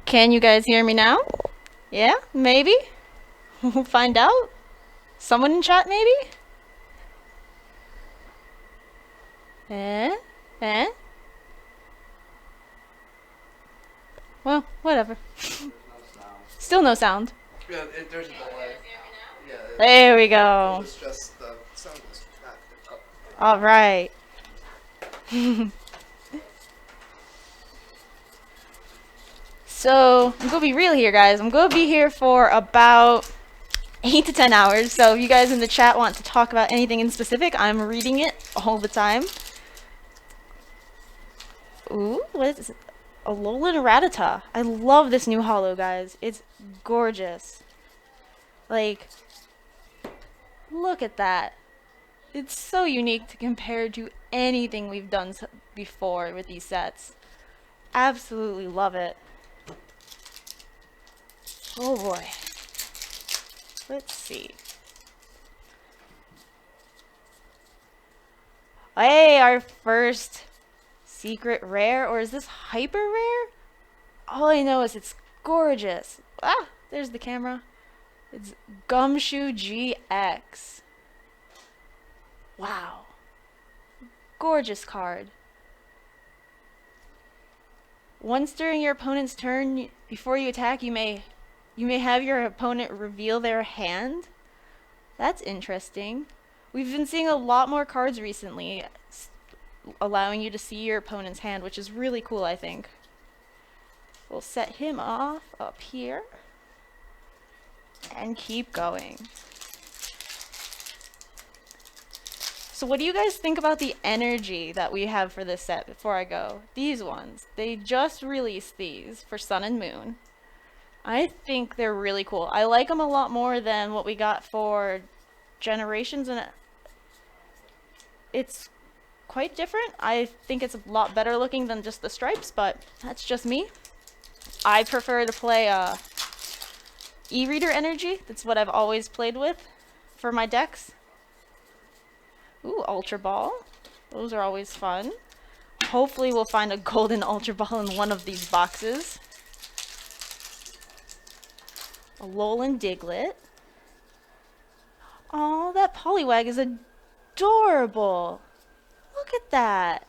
Can you guys hear me now? Yeah, maybe. We'll find out. Someone in chat, maybe? Eh? Eh? Well, whatever. Still no sound. Yeah, there's a delay. Yeah, There we it go. was just the sound was acting up. Alright. So, I'm gonna be real here, guys. I'm gonna be here for about 8 to 10 hours. So, if you guys in the chat want to talk about anything in specific, I'm reading it all the time. Ooh, what is it? Alolan Rattata. I love this new holo, guys. It's gorgeous. Like, look at that. It's so unique to compare to anything we've done before with these sets. Absolutely love it. Oh boy. Let's see. Hey, our first secret rare, or is this hyper rare? All I know is it's gorgeous. Ah, there's the camera. It's Gumshoe GX. Wow. Gorgeous card. Once during your opponent's turn, before you attack, you may have your opponent reveal their hand. That's interesting. We've been seeing a lot more cards recently allowing you to see your opponent's hand, which is really cool, I think. We'll set him off up here and keep going. So what do you guys think about the energy that we have for this set before I go? These ones. They just released these for Sun and Moon. I think they're really cool. I like them a lot more than what we got for Generations, and it's quite different. I think it's a lot better looking than just the stripes, but that's just me. I prefer to play e-reader energy. That's what I've always played with for my decks. Ooh, Ultra Ball. Those are always fun. Hopefully we'll find a golden Ultra Ball in one of these boxes. Alolan Diglett. Oh, that Poliwag is adorable. Look at that.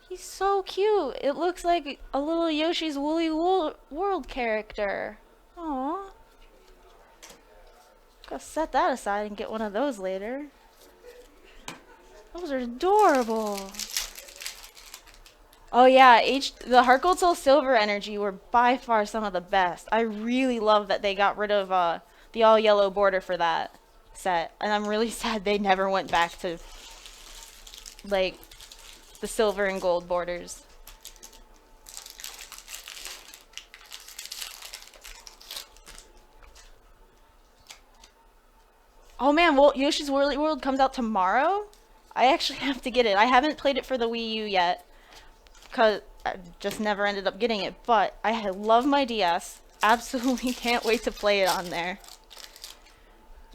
He's so cute. It looks like a little Yoshi's Woolly World character. Aww. Gotta set that aside and get one of those later. Those are adorable. Oh yeah, the Heart Gold Soul Silver energy were by far some of the best. I really love that they got rid of the all yellow border for that set. And I'm really sad they never went back to like the silver and gold borders. Oh man, well, Yoshi's Woolly World comes out tomorrow? I actually have to get it. I haven't played it for the Wii U yet, because I just never ended up getting it, but I love my DS. Absolutely can't wait to play it on there.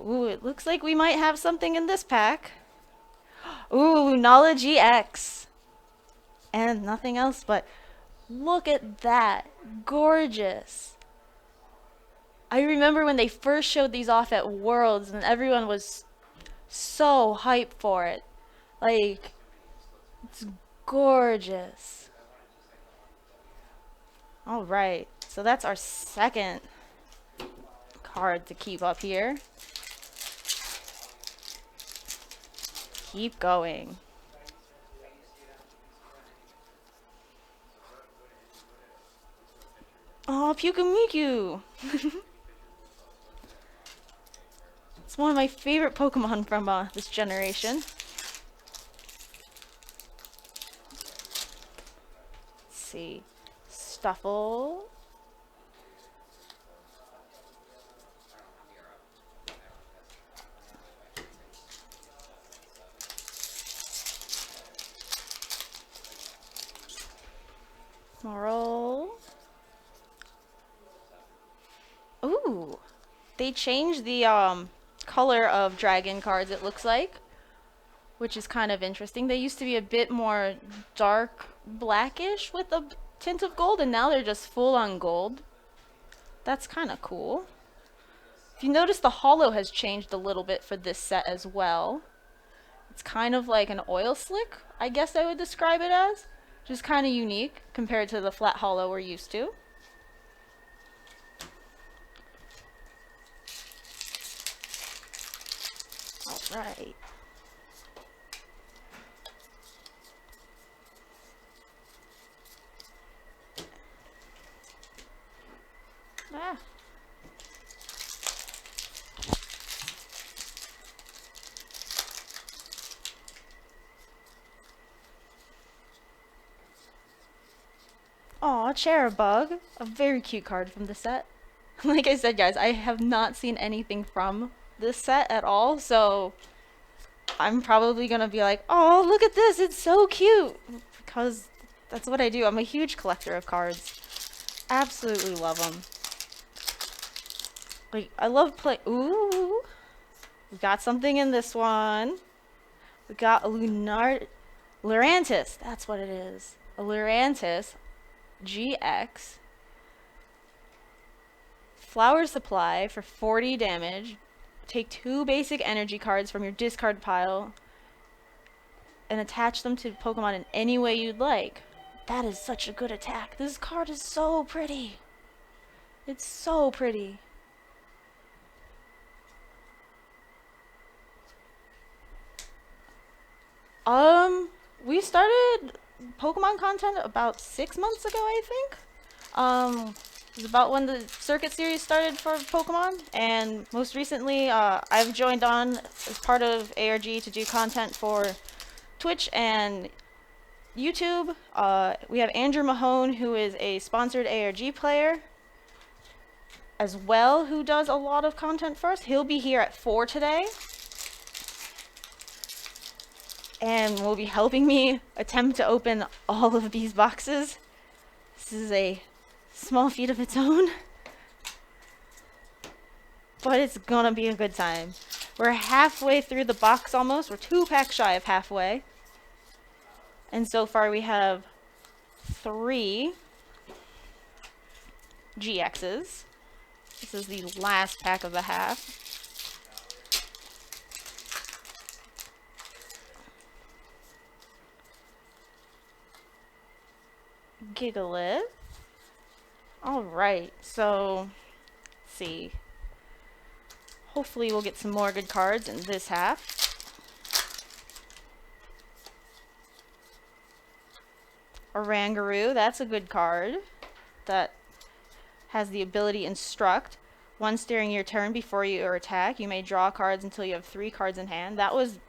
Ooh, it looks like we might have something in this pack. Ooh, Knowledge EX. And nothing else, but look at that. Gorgeous. I remember when they first showed these off at Worlds and everyone was so hyped for it. Like, it's gorgeous. Alright, so that's our second card to keep up here. Keep going. Oh, Pyukamiku! It's one of my favorite Pokemon from this generation. Let's see. Stuffle. Moral. Ooh. They changed the color of dragon cards, it looks like, which is kind of interesting. They used to be a bit more dark blackish with a tint of gold, and now they're just full on gold. That's kind of cool. If you notice, the holo has changed a little bit for this set as well. It's kind of like an oil slick, I guess I would describe it as. Which is kind of unique compared to the flat holo we're used to. Alright. Ah. Aw, Cherubug. A very cute card from the set. Like I said, guys, I have not seen anything from this set at all, so I'm probably gonna be like, oh, look at this, it's so cute! Because that's what I do. I'm a huge collector of cards. Absolutely love them. Like, I love play. Ooh! We got something in this one. We got a Lurantis. That's what it is. A Lurantis GX. Flower Supply for 40 damage. Take 2 basic energy cards from your discard pile and attach them to Pokemon in any way you'd like. That is such a good attack. This card is so pretty. It's so pretty. We started Pokemon content about 6 months ago, I think. It was about when the Circuit series started for Pokemon, and most recently, I've joined on as part of ARG to do content for Twitch and YouTube. We have Andrew Mahone, who is a sponsored ARG player, as well, who does a lot of content for us. He'll be here at 4 today, and will be helping me attempt to open all of these boxes. This is a small feat of its own, but it's gonna be a good time. We're halfway through the box almost. We're 2 packs shy of halfway. And so far we have 3 GXs. This is the last pack of the half. Gigalith. Alright, so let's see. Hopefully we'll get some more good cards in this half. Orangaroo, that's a good card. That has the ability Instruct. Once during your turn before you attack, you may draw cards until you have 3 cards in hand. That was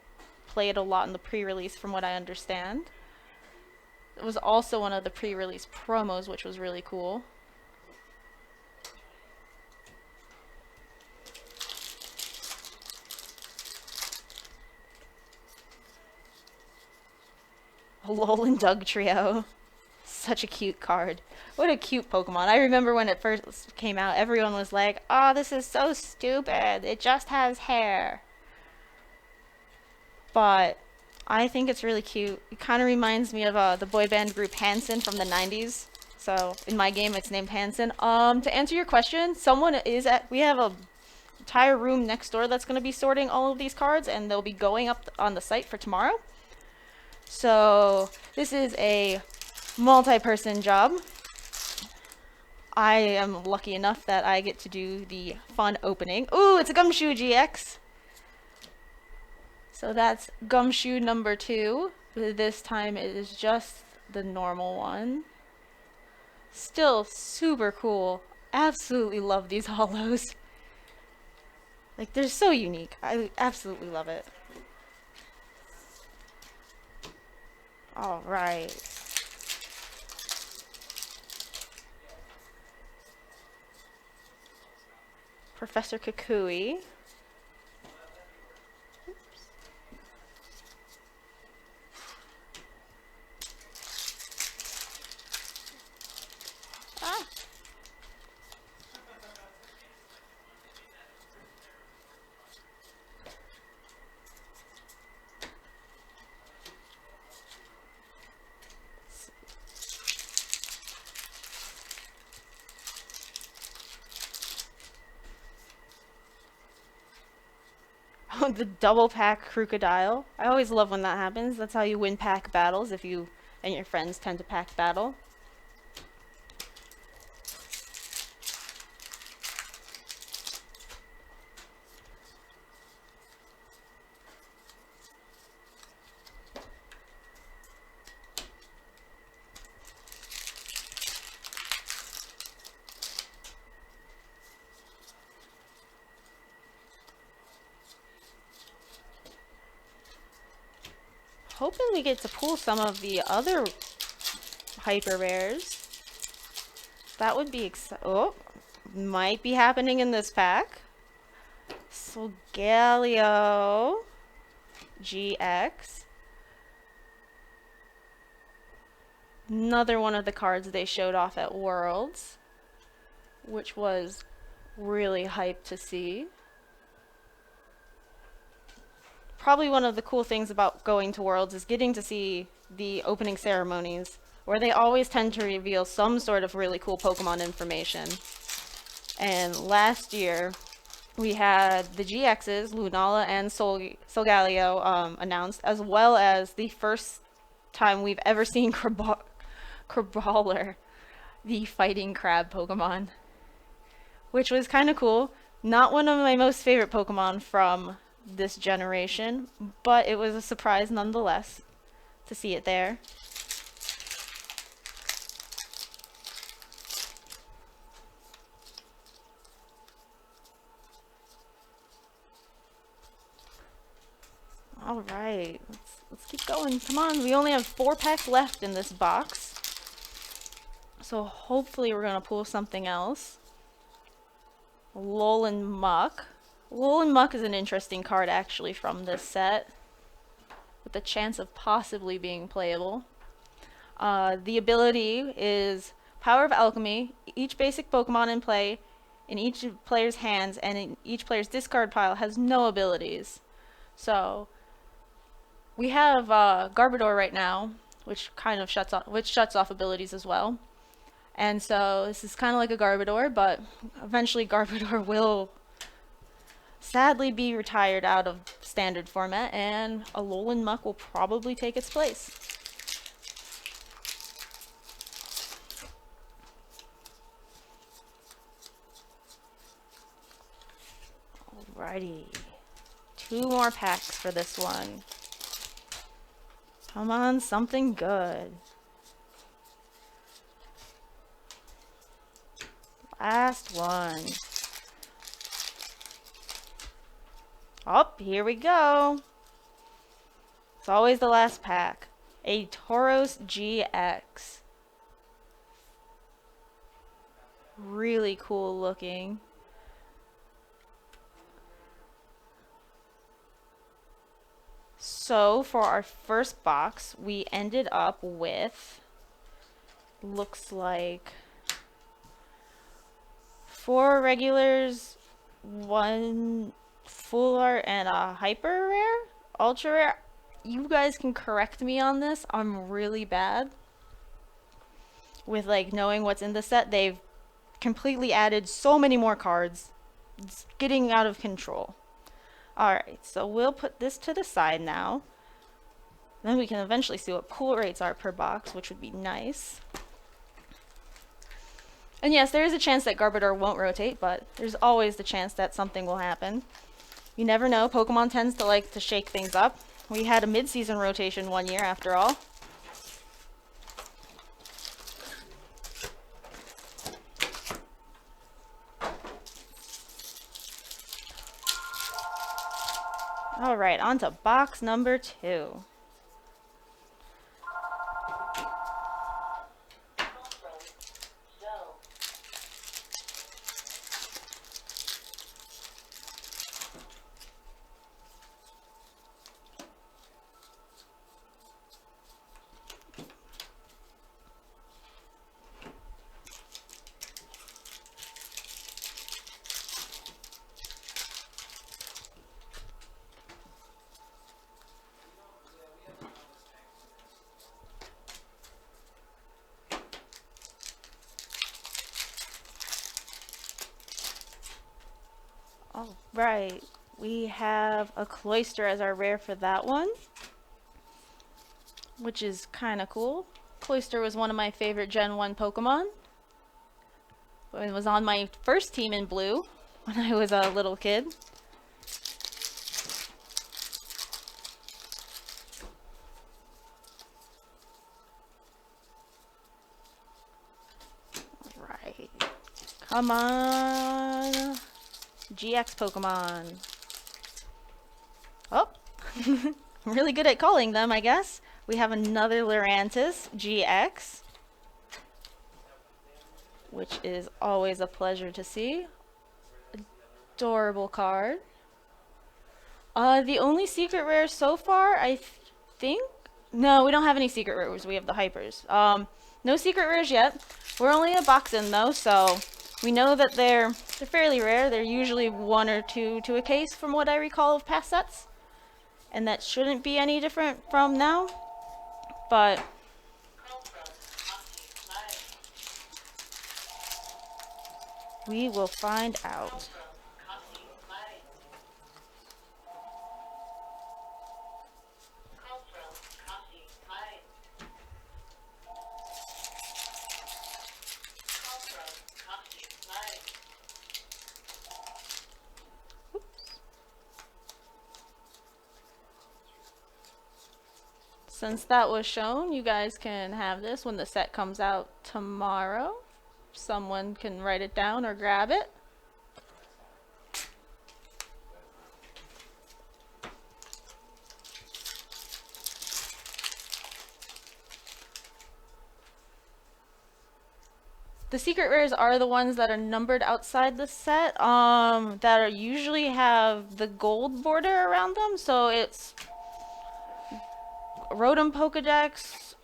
played a lot in the pre-release from what I understand. It was also one of the pre-release promos, which was really cool. Alolan Dugtrio. Such a cute card. What a cute Pokemon. I remember when it first came out, everyone was like, oh, this is so stupid. It just has hair. But I think it's really cute. It kind of reminds me of the boy band group Hanson from the 90s. So in my game, it's named Hanson. To answer your question, we have a entire room next door that's going to be sorting all of these cards, and they'll be going up on the site for tomorrow. So this is a multi-person job. I am lucky enough that I get to do the fun opening. Ooh, it's a Gumshoe GX. So that's Gumshoe number 2. This time it is just the normal one. Still super cool. Absolutely love these holos. Like, they're so unique. I absolutely love it. Alright. Professor Kukui. Ah. The double pack crocodile. I always love when that happens. That's how you win pack battles if you and your friends tend to pack battle. Hoping we get to pull some of the other hyper rares. That would be oh, might be happening in this pack. Solgaleo GX. Another one of the cards they showed off at Worlds, which was really hyped to see. Probably one of the cool things about going to Worlds is getting to see the opening ceremonies, where they always tend to reveal some sort of really cool Pokemon information. And last year, we had the GXs, Lunala and Solgaleo, announced, as well as the first time we've ever seen Crabrawler, the fighting crab Pokemon, which was kind of cool. Not one of my most favorite Pokemon from this generation, but it was a surprise nonetheless to see it there. All right, let's keep going. Come on, we only have 4 packs left in this box, so hopefully we're gonna pull something else. Alolan Muck. Alolan Muck is an interesting card actually from this set, with the chance of possibly being playable. The ability is Power of Alchemy. Each basic Pokemon in play in each player's hands and in each player's discard pile has no abilities. So we have Garbodor right now, which kind of shuts off abilities as well. And so this is kind of like a Garbodor, but eventually Garbodor will sadly be retired out of standard format, and Alolan Muck will probably take its place. Alrighty. 2 more packs for this one. Come on, something good. Last one. Oh, here we go. It's always the last pack. A Tauros GX. Really cool looking. So for our first box, we ended up with, looks like 4 regulars, 1 full art, and a hyper rare, ultra rare. You guys can correct me on this. I'm really bad with like knowing what's in the set. They've completely added so many more cards. It's getting out of control. Alright, so we'll put this to the side now. Then we can eventually see what pull rates are per box, which would be nice. And yes, there is a chance that Garbodor won't rotate, but there's always the chance that something will happen. You never know. Pokemon tends to like to shake things up. We had a mid-season rotation one year, after all. Alright, on to box number 2. Alright, We have a Cloyster as our rare for that one, which is kind of cool. Cloyster was one of my favorite Gen 1 Pokemon. It was on my first team in blue when I was a little kid. Right. Come on. GX Pokemon. Oh. I'm really good at calling them, I guess. We have another Lurantis GX, which is always a pleasure to see. Adorable card. The only secret rare so far, I think? No, we don't have any secret rares. We have the hypers. No secret rares yet. We're only a box in though, so we know that they're fairly rare. They're usually 1 or 2 to a case from what I recall of past sets. And that shouldn't be any different from now. But we will find out. Since that was shown, you guys can have this when the set comes out tomorrow. Someone can write it down or grab it. The secret rares are the ones that are numbered outside the set, that are usually have the gold border around them. So it's Rotom Pokedex,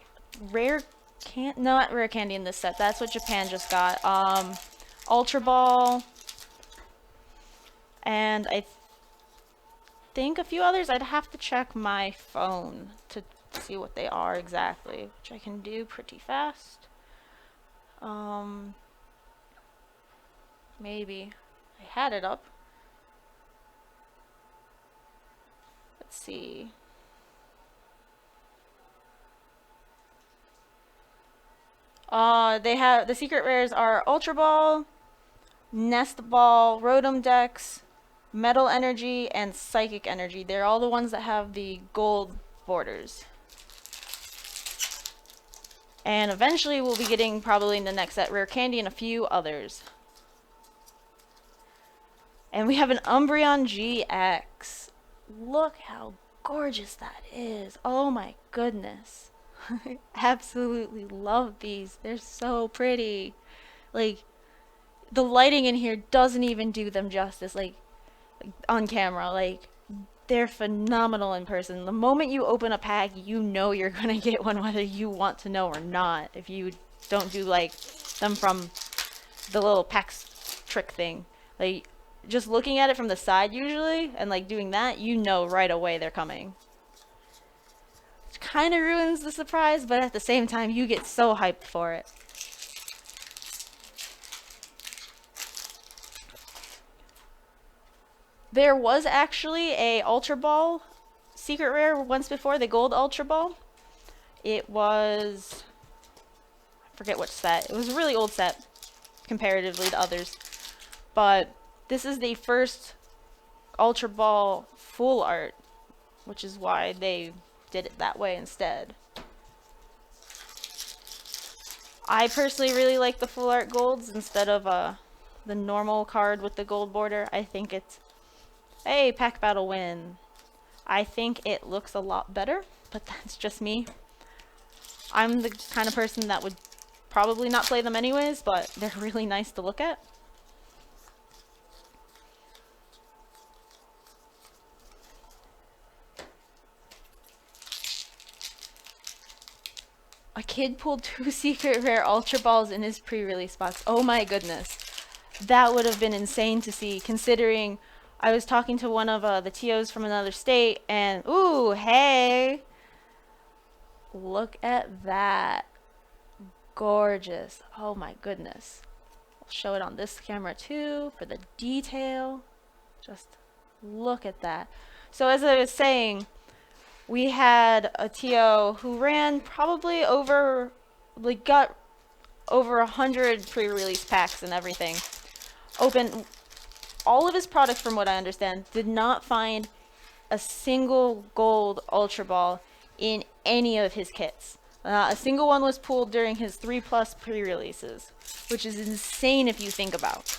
not rare candy in this set. That's what Japan just got. Ultra Ball, and I think a few others. I'd have to check my phone to see what they are exactly, which I can do pretty fast. Maybe I had it up. Let's see. They have the secret rares are Ultra Ball, Nest Ball, Rotom Dex, Metal Energy, and Psychic Energy. They're all the ones that have the gold borders. And eventually we'll be getting probably in the next set rare candy and a few others. And we have an Umbreon GX. Look how gorgeous that is. Oh my goodness. I absolutely love these. They're so pretty. Like, the lighting in here doesn't even do them justice, like on camera. Like, they're phenomenal in person. The moment you open a pack, you know you're gonna get one whether you want to know or not. If you don't do like them from the little packs trick thing. Like, just looking at it from the side usually and like doing that, you know right away they're coming. Which kind of ruins the surprise, but at the same time you get so hyped for it. There was actually a Ultra Ball secret rare once before, the gold Ultra Ball. It was, I forget which set. It was a really old set comparatively to others. But this is the first Ultra Ball full art, which is why they did it that way instead. I personally really like the full art golds instead of the normal card with the gold border. I think it's, hey, pack battle win. I think it looks a lot better, but that's just me. I'm the kind of person that would probably not play them anyways, but they're really nice to look at. A kid pulled 2 secret rare Ultra Balls in his pre-release box. Oh my goodness. That would have been insane to see, considering I was talking to one of the TOs from another state, and ooh, hey! Look at that. Gorgeous. Oh my goodness. I'll show it on this camera too for the detail. Just Look at that. So as I was saying, we had a TO who ran probably over, like, got over 100 pre-release packs and everything. Opened all of his products, from what I understand, did not find a single gold Ultra Ball in any of his kits. A single one was pulled during his 3+ pre-releases, which is insane if you think about.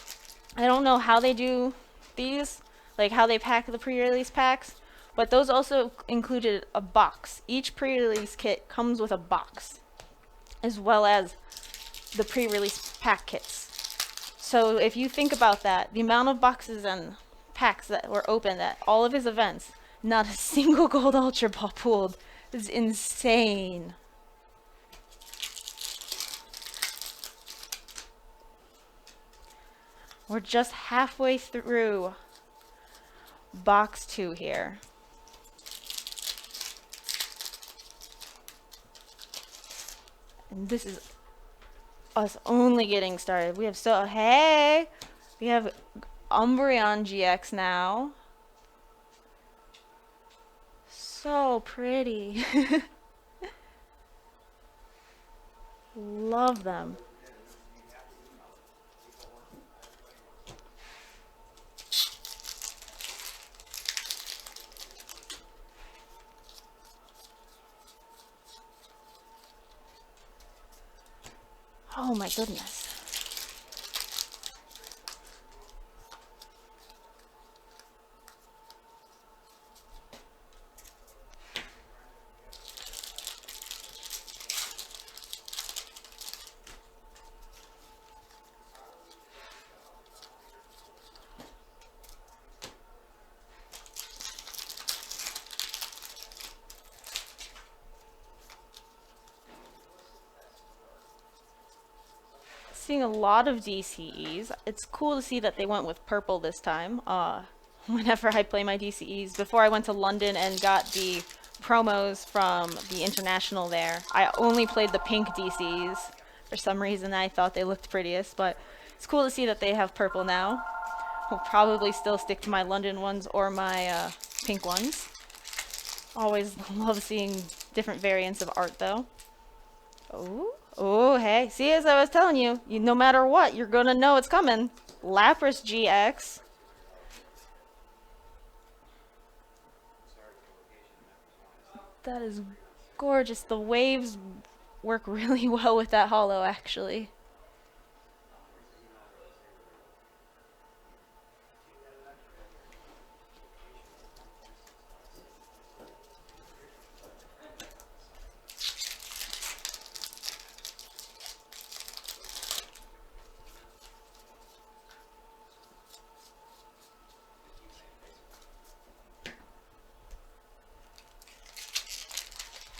I don't know how they do these, like how they pack the pre-release packs, but those also included a box. Each pre-release kit comes with a box, as well as the pre-release pack kits. So if you think about that, the amount of boxes and packs that were opened at all of his events, not a single gold Ultra Ball pulled, is insane. We're just halfway through box 2 here. And this is us only getting started. We have we have Umbreon GX now. So pretty. Love them. Oh my goodness. Seeing a lot of DCEs. It's cool to see that they went with purple this time. Whenever I play my DCEs, before I went to London and got the promos from the international there, I only played the pink DCs. For some reason, I thought they looked prettiest, but it's cool to see that they have purple now. I'll probably still stick to my London ones or my pink ones. Always love seeing different variants of art, though. Oh, hey. See, as I was telling you, no matter what, you're gonna know it's coming. Lapras GX. That is gorgeous. The waves work really well with that holo, actually.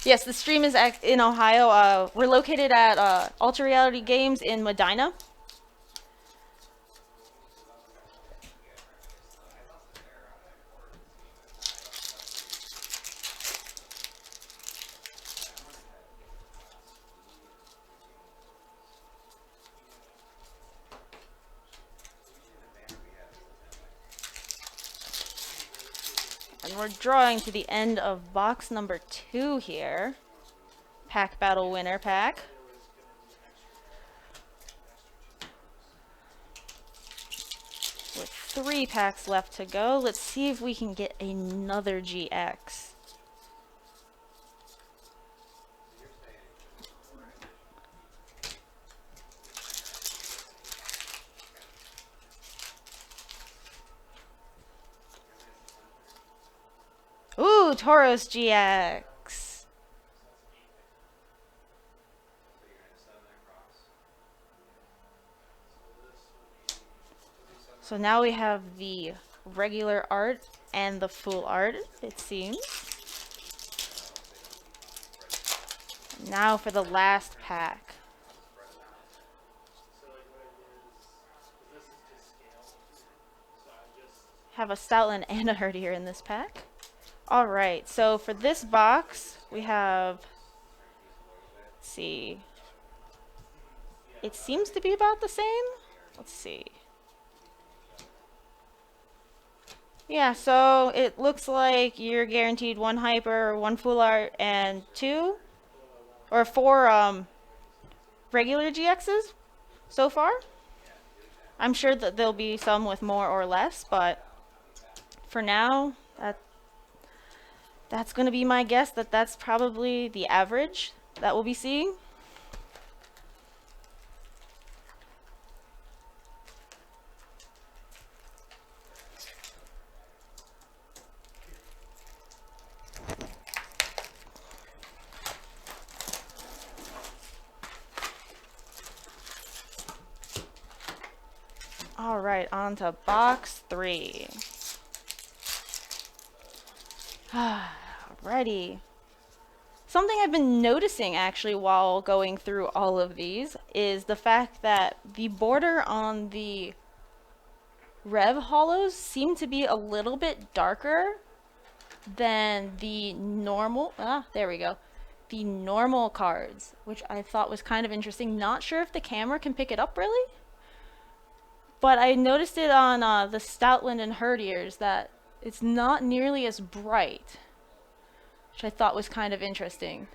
Yes, the stream is in Ohio. We're located at Ultra Reality Games in Medina. And we're drawing to the end of box number 2 here. Pack Battle Winner Pack. With 3 packs left to go, let's see if we can get another GX. Ooh, Tauros GX. So now we have the regular art and the full art, it seems. Now for the last pack. Have a Stoutland and a Herdier in this pack. Alright, so for this box, we have, let's see, it seems to be about the same. Let's see. Yeah, so it looks like you're guaranteed one hyper, one full art, and two or four regular GXs so far. I'm sure that there'll be some with more or less, but for now, that's going to be my guess that that's probably the average that we'll be seeing. All right, on to box 3. Alrighty. Something I've been noticing actually while going through all of these is the fact that the border on the Rev Hollows seem to be a little bit darker than the normal, there we go, the normal cards, which I thought was kind of interesting. Not sure if the camera can pick it up really, but I noticed it on the Stoutland and Herdiers that it's not nearly as bright, which I thought was kind of interesting.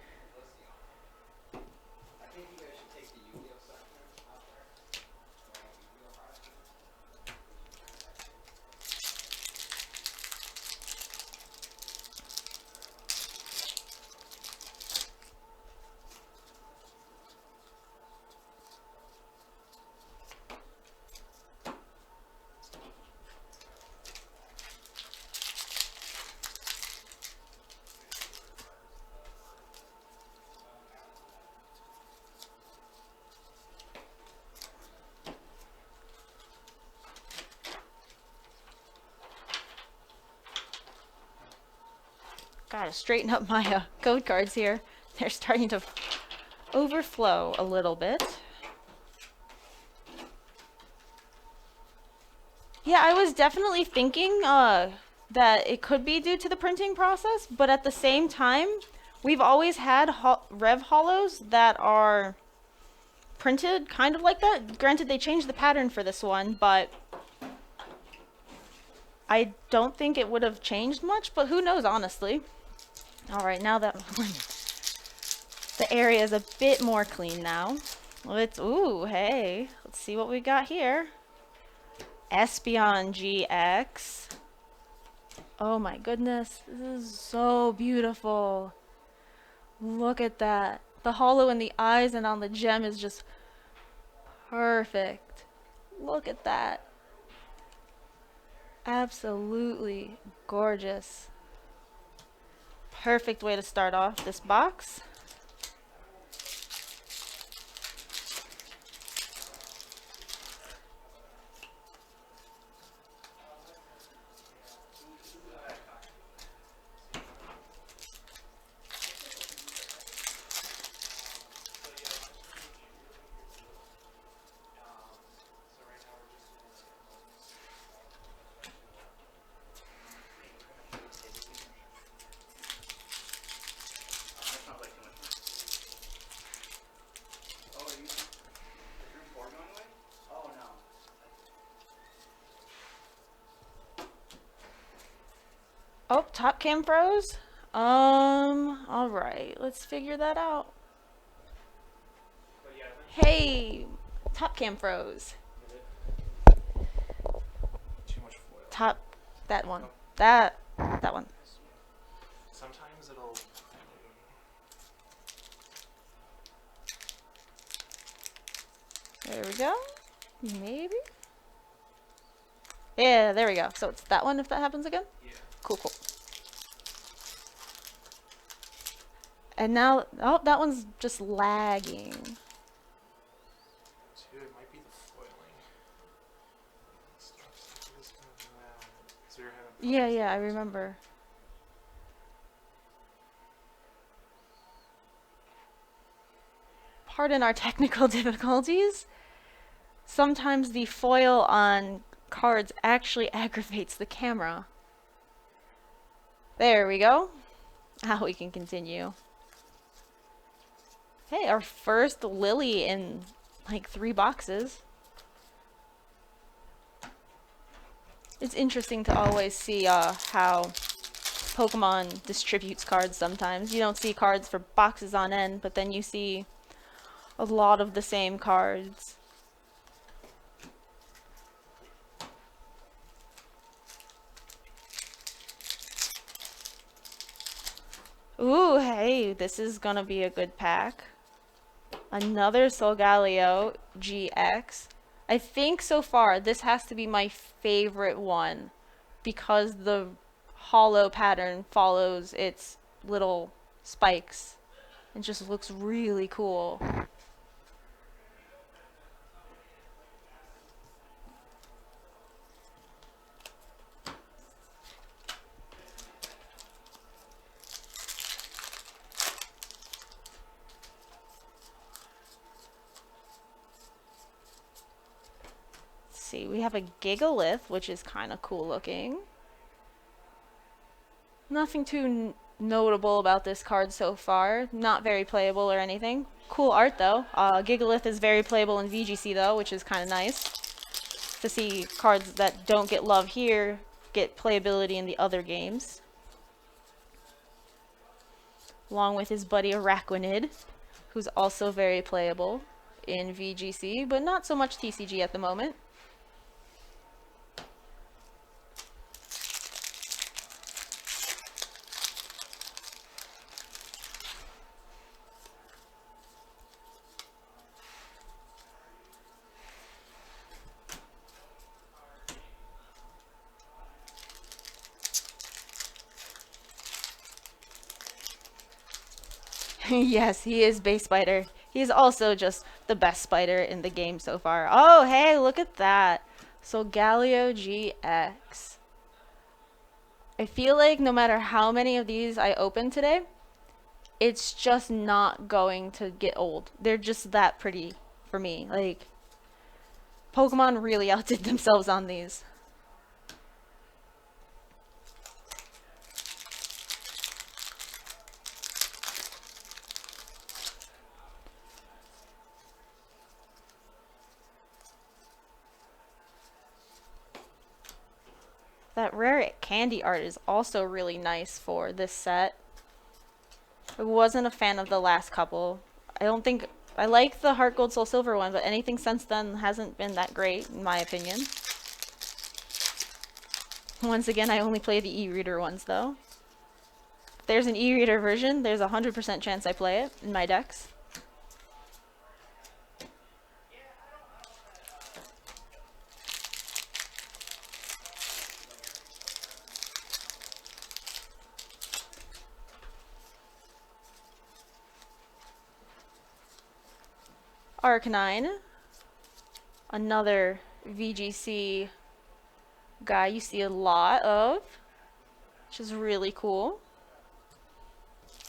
Gotta straighten up my code cards here. They're starting to overflow a little bit. Yeah, I was definitely thinking that it could be due to the printing process, but at the same time, we've always had Rev Hollows that are printed kind of like that. Granted, they changed the pattern for this one, but I don't think it would have changed much, but who knows, honestly. All right, now that the area is a bit more clean now. Let's, ooh, hey, let's see what we got here. Espeon GX. Oh my goodness, this is so beautiful. Look at that. The hollow in the eyes and on the gem is just perfect. Look at that. Absolutely gorgeous. Perfect way to start off this box. Oh, top cam froze? Alright, let's figure that out. Hey, top cam froze. Too much foil. Top, that one. That one. Sometimes it'll. There we go. Maybe? Yeah, there we go. So it's that one if that happens again? Yeah. Cool, cool. And now, oh, that one's just lagging. Too, it might be the foiling. So you're having Yeah, I remember. Pardon our technical difficulties. Sometimes the foil on cards actually aggravates the camera. There we go. Now we can continue. Hey, our first Lily in like 3 boxes. It's interesting to always see how Pokemon distributes cards sometimes. You don't see cards for boxes on end, but then you see a lot of the same cards. Ooh, hey, this is gonna be a good pack. Another Solgaleo GX. I think so far this has to be my favorite one because the hollow pattern follows its little spikes. It just looks really cool. See, we have a Gigalith, which is kind of cool looking. Nothing too notable about this card so far. Not very playable or anything. Cool art though. Gigalith is very playable in VGC though, which is kind of nice to see cards that don't get love here get playability in the other games. Along with his buddy Araquanid, who's also very playable in VGC, but not so much TCG at the moment. Yes, he is base spider. He's also just the best spider in the game so far. Oh, hey, look at that. So Galio GX. I feel like no matter how many of these I open today, it's just not going to get old. They're just that pretty for me. Like, Pokemon really outdid themselves on these. That rare candy art is also really nice for this set. I wasn't a fan of the last couple. I don't think I like the Heart Gold Soul Silver one, but anything since then hasn't been that great in my opinion. Once again, I only play the e-reader ones though. If there's an e-reader version, there's a 100% chance I play it in my decks. Arcanine, another VGC guy you see a lot of, which is really cool.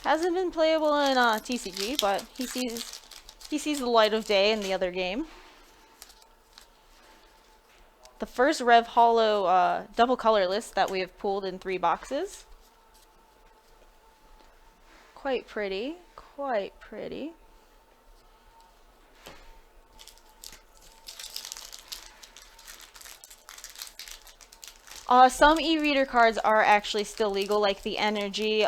Hasn't been playable in TCG, but he sees the light of day in the other game. The first Rev Hollow double colorless that we have pulled in 3 boxes. Quite pretty, quite pretty. Some e-reader cards are actually still legal, like the Energy.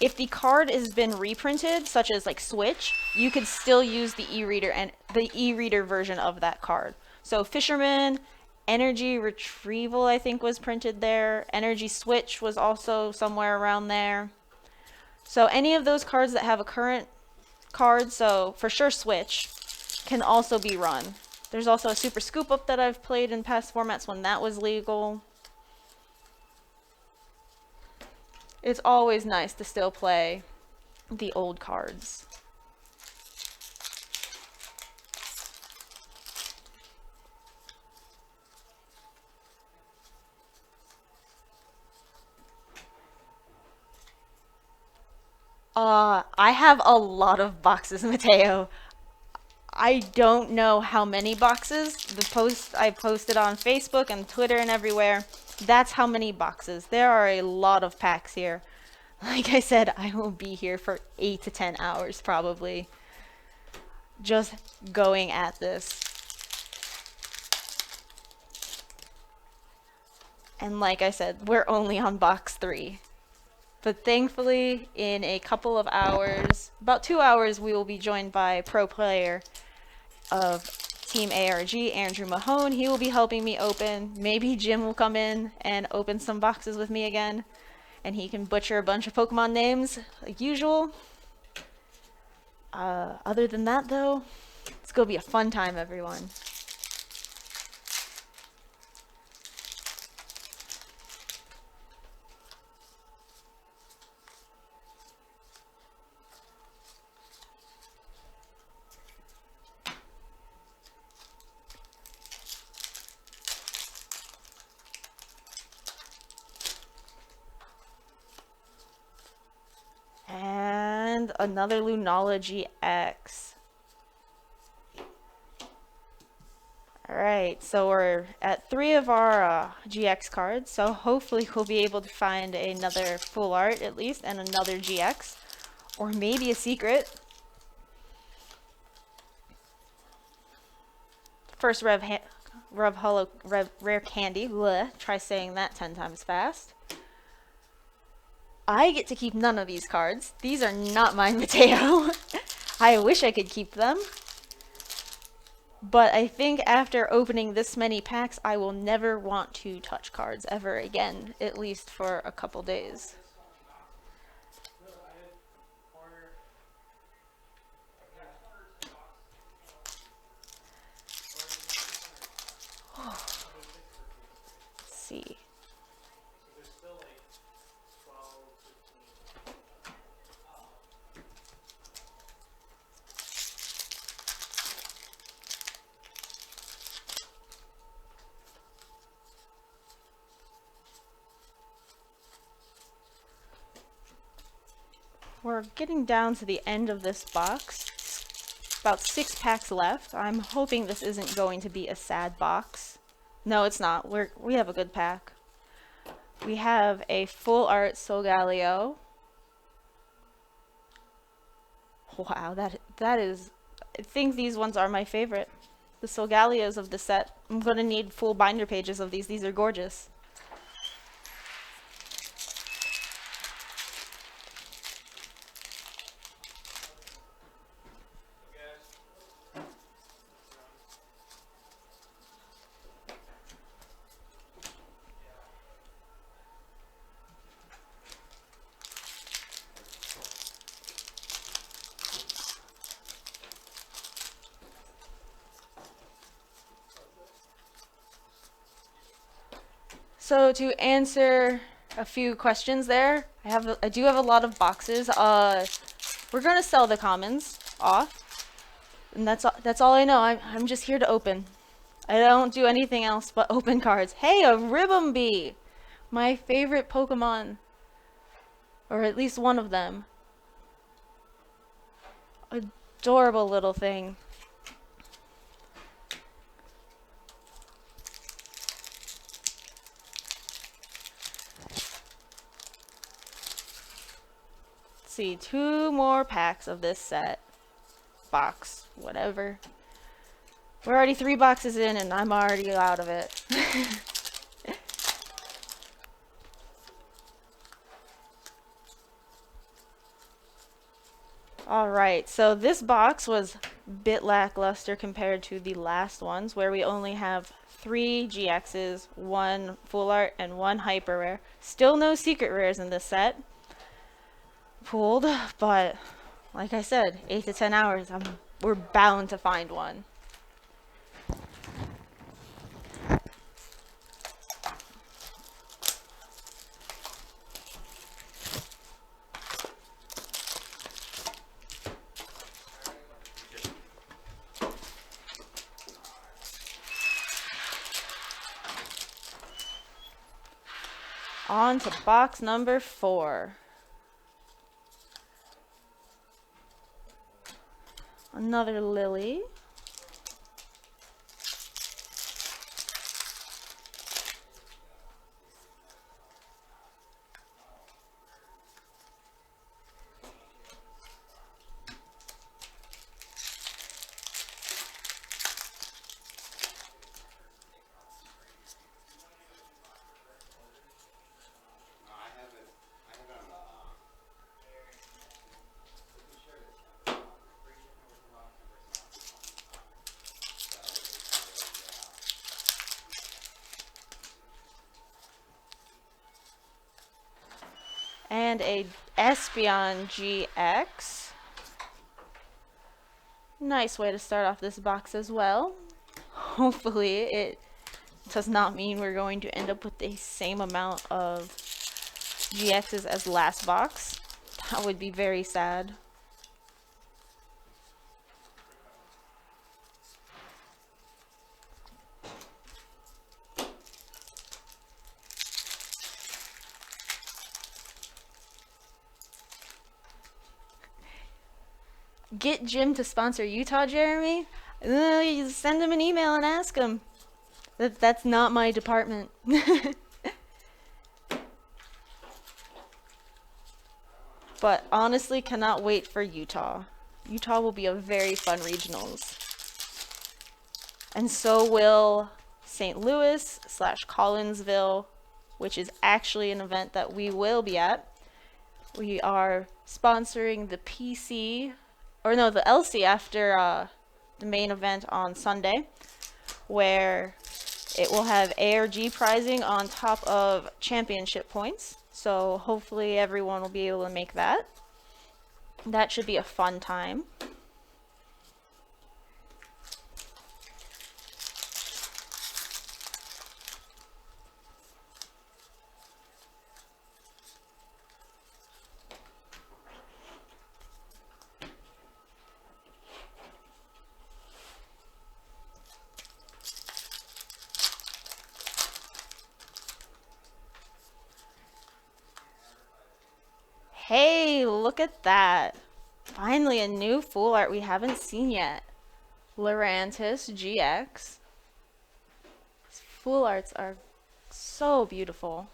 If the card has been reprinted, such as like Switch, you could still use the e-reader and the e-reader version of that card. So Fisherman, Energy Retrieval, I think was printed there. Energy Switch was also somewhere around there. So any of those cards that have a current card, so for sure Switch, can also be run. There's also a Super Scoop Up that I've played in past formats when that was legal. It's always nice to still play the old cards. I have a lot of boxes, Mateo. I don't know how many boxes. The post I posted on Facebook and Twitter and everywhere, that's how many boxes. There are a lot of packs here. Like I said, I will be here for 8 to 10 hours probably. Just going at this. And like I said, we're only on box 3. But thankfully, in a couple of hours, about 2 hours, we will be joined by pro player of Team ARG, Andrew Mahone. He will be helping me open. Maybe Jim will come in and open some boxes with me again. And he can butcher a bunch of Pokemon names, like usual. Other than that, though, it's going to be a fun time, everyone. And another Lunala GX. Alright, so we're at 3 of our GX cards, so hopefully we'll be able to find another full art at least, and another GX. Or maybe a secret. First Rare Candy. Blech, try saying that 10 times fast. I get to keep none of these cards. These are not mine, Mateo. I wish I could keep them. But I think after opening this many packs, I will never want to touch cards ever again, at least for a couple days. Let's see. We're getting down to the end of this box. About 6 packs left. I'm hoping this isn't going to be a sad box. No, it's not. We have a good pack. We have a full art Solgaleo. Wow, that is. I think these ones are my favorite. The Solgaleos of the set. I'm gonna need full binder pages of these. These are gorgeous. So to answer a few questions there, I do have a lot of boxes. We're gonna sell the commons off, and that's all I know. I'm just here to open. I don't do anything else but open cards. Hey, a Ribombee, my favorite Pokemon, or at least one of them. Adorable little thing. See, 2 more packs of this set. Box, whatever. We're already 3 boxes in and I'm already out of it. Alright, so this box was a bit lackluster compared to the last ones, where we only have 3 GXs, 1 full art, and 1 hyper rare. Still no secret rares in this set. Pulled, but like I said, 8 to 10 hours, we're bound to find one. On to box number 4. Another Lily. and a Espeon GX. Nice way to start off this box as well. Hopefully it does not mean we're going to end up with the same amount of GXs as last box. That would be very sad. Get Jim to sponsor Utah, Jeremy? You send him an email and ask him. That's not my department. But honestly, cannot wait for Utah. Utah will be a very fun regionals. And so will St. Louis / Collinsville, which is actually an event that we will be at. We are sponsoring the PC, or no, the LC after the main event on Sunday, where it will have ARG prizing on top of championship points. So hopefully everyone will be able to make that. That should be a fun time. Hey, look at that. Finally a new full art we haven't seen yet. Lurantis GX. These full arts are so beautiful.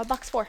Box 4.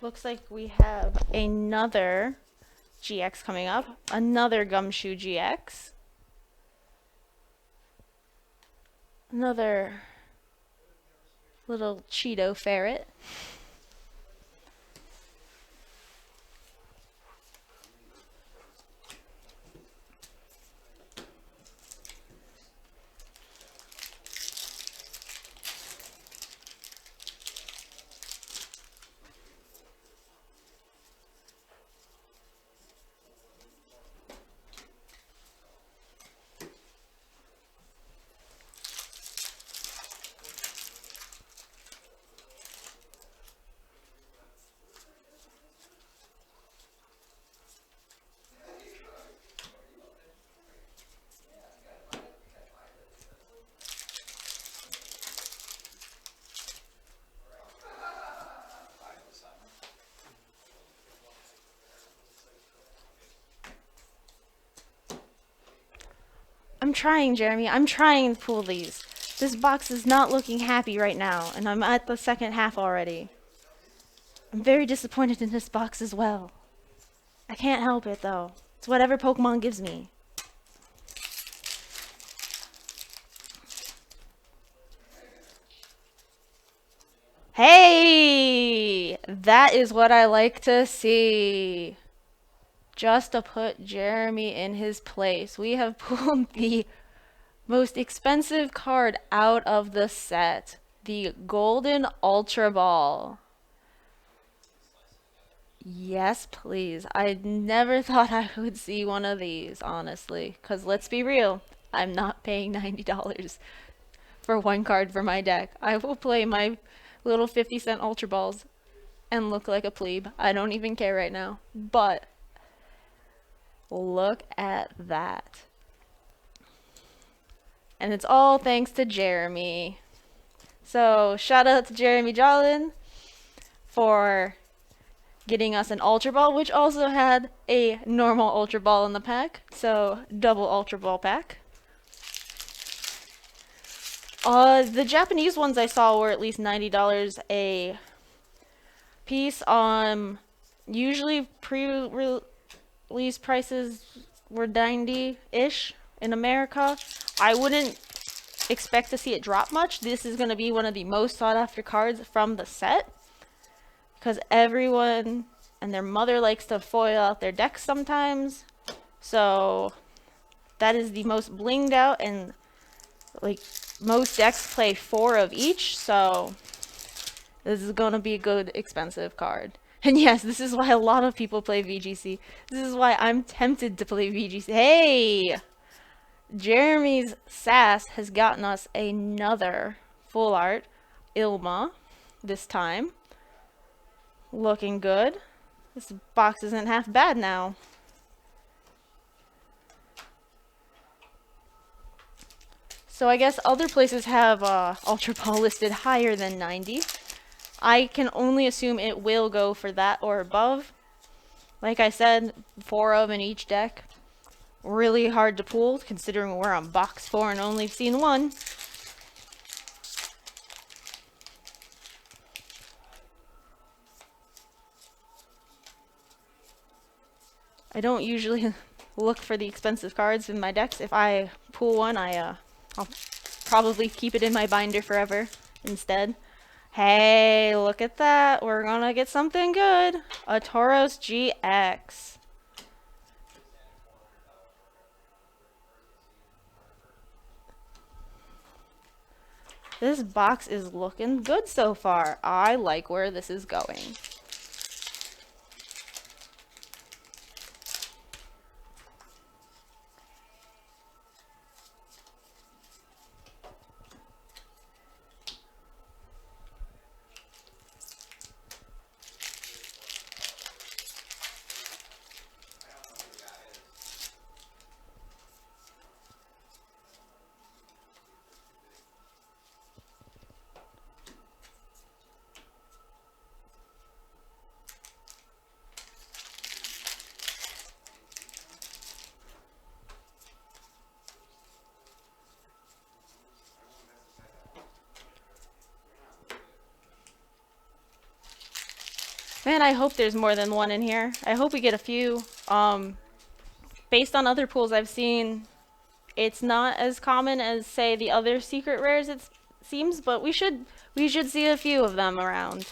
Looks like we have another GX coming up. Another Gumshoe GX. Another little Cheeto ferret. I'm trying, Jeremy. I'm trying to pull these. This box is not looking happy right now, and I'm at the second half already. I'm very disappointed in this box as well. I can't help it, though. It's whatever Pokemon gives me. Hey! That is what I like to see. just to put Jeremy in his place. We have pulled the most expensive card out of the set. The Golden Ultra Ball. Yes, please. I never thought I would see one of these, honestly. Because let's be real, I'm not paying $90 for one card for my deck. I will play my little 50-cent Ultra Balls and look like a plebe. I don't even care right now. But look at that. And it's all thanks to Jeremy. So shout out to Jeremy Jolin for getting us an Ultra Ball, which also had a normal Ultra Ball in the pack. So double Ultra Ball pack. The Japanese ones I saw were at least $90 a piece. Usually pre-release prices were 90-ish in America. I wouldn't expect to see it drop much. This is going to be one of the most sought after cards from the set, because everyone and their mother likes to foil out their decks sometimes. So that is the most blinged out, and like most decks play 4 of each, so this is going to be a good expensive card. And yes, this is why a lot of people play VGC. This is why I'm tempted to play VGC. Hey! Jeremy's Sass has gotten us another full art Ilma this time. Looking good. This box isn't half bad now. So I guess other places have Ultra Ball listed higher than 90. I can only assume it will go for that or above. Like I said, 4 of in each deck. Really hard to pull considering we're on box 4 and only seen 1. I don't usually look for the expensive cards in my decks. If I pull one, I'll probably keep it in my binder forever instead. Hey, look at that. We're gonna get something good. A Tauros GX. This box is looking good so far. I like where this is going. Man, I hope there's more than one in here. I hope we get a few. Based on other pools I've seen, it's not as common as, say, the other secret rares, it seems, but we should see a few of them around.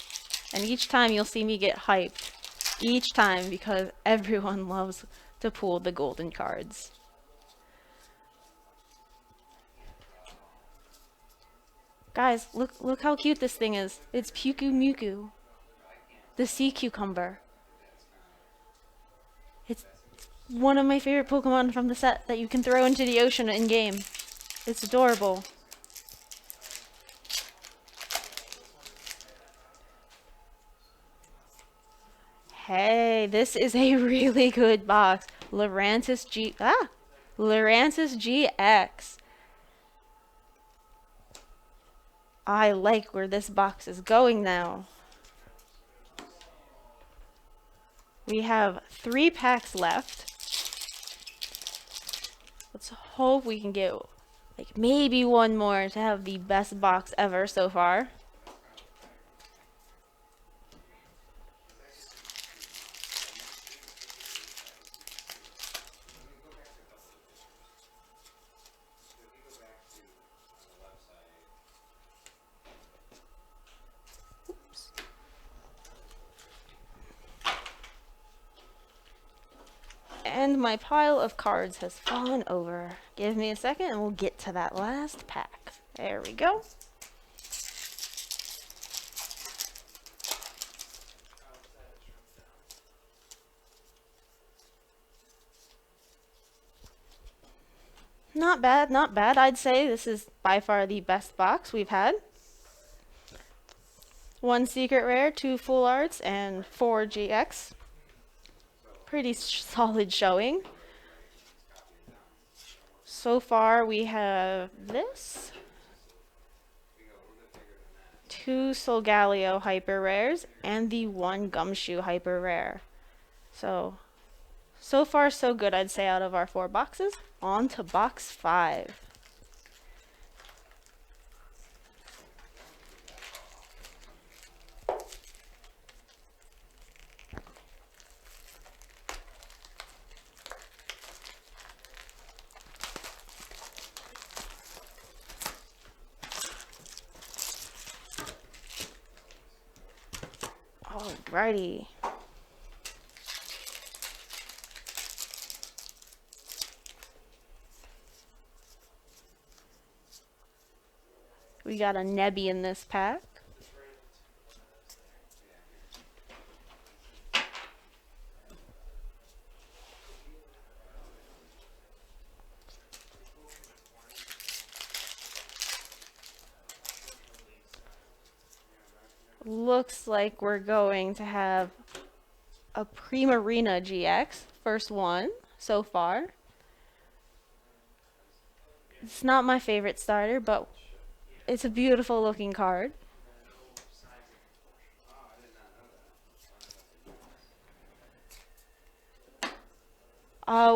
And each time you'll see me get hyped. Each time, because everyone loves to pull the golden cards. Guys, look how cute this thing is. It's Puku Muku, the sea cucumber. It's one of my favorite Pokemon from the set that you can throw into the ocean in game. It's adorable. Hey, this is a really good box. Lurantis GX. I like where this box is going now. We have 3 packs left. Let's hope we can get like maybe one more to have the best box ever so far. And my pile of cards has fallen over. Give me a second and we'll get to that last pack. There we go. Not bad, not bad. I'd say this is by far the best box we've had. 1 secret rare, 2 full arts, and 4 GX. Pretty solid showing. So far we have this. 2 Solgaleo hyper rares and the 1 Gumshoe hyper rare. So far so good, I'd say, out of our 4 boxes. On to box 5. Alrighty. We got a Nebby in this pack. Looks like we're going to have a Primarina GX, first one so far. It's not my favorite starter, but it's a beautiful looking card.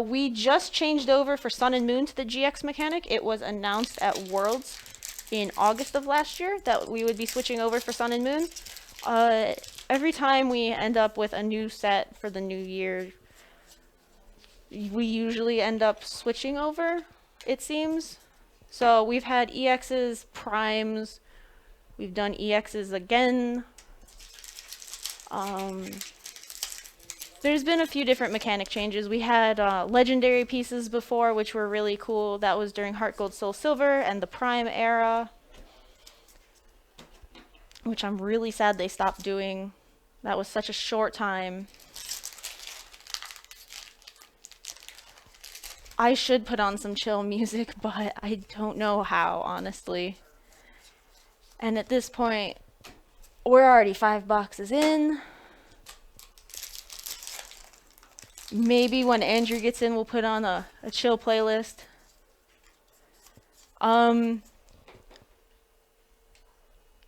We just changed over for Sun and Moon to the GX mechanic. It was announced at Worlds in August of last year that we would be switching over for Sun and Moon. Every time we end up with a new set for the new year, we usually end up switching over, it seems. So we've had EXs, primes, we've done EXs again. There's been a few different mechanic changes. We had legendary pieces before, which were really cool. That was during Heart Gold, Soul Silver and the Prime era, which I'm really sad they stopped doing. That was such a short time. I should put on some chill music, but I don't know how, honestly. And at this point, we're already 5 boxes in. Maybe when Andrew gets in, we'll put on a chill playlist.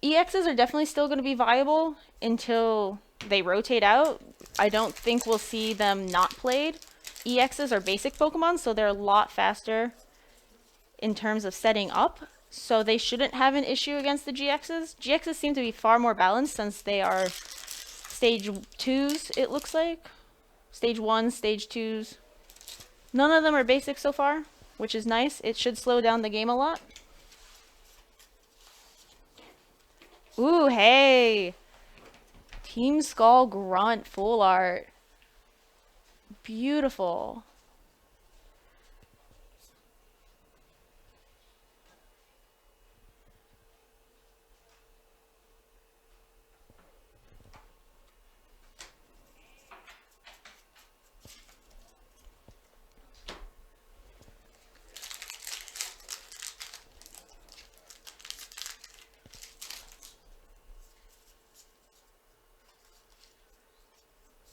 EXs are definitely still going to be viable until they rotate out. I don't think we'll see them not played. EXs are basic Pokemon, so they're a lot faster in terms of setting up. So they shouldn't have an issue against the GXs. GXs seem to be far more balanced since they are stage 2s, it looks like. Stage 1, stage 2s. None of them are basic so far, which is nice. It should slow down the game a lot. Ooh, hey! Team Skull Grunt full art. Beautiful.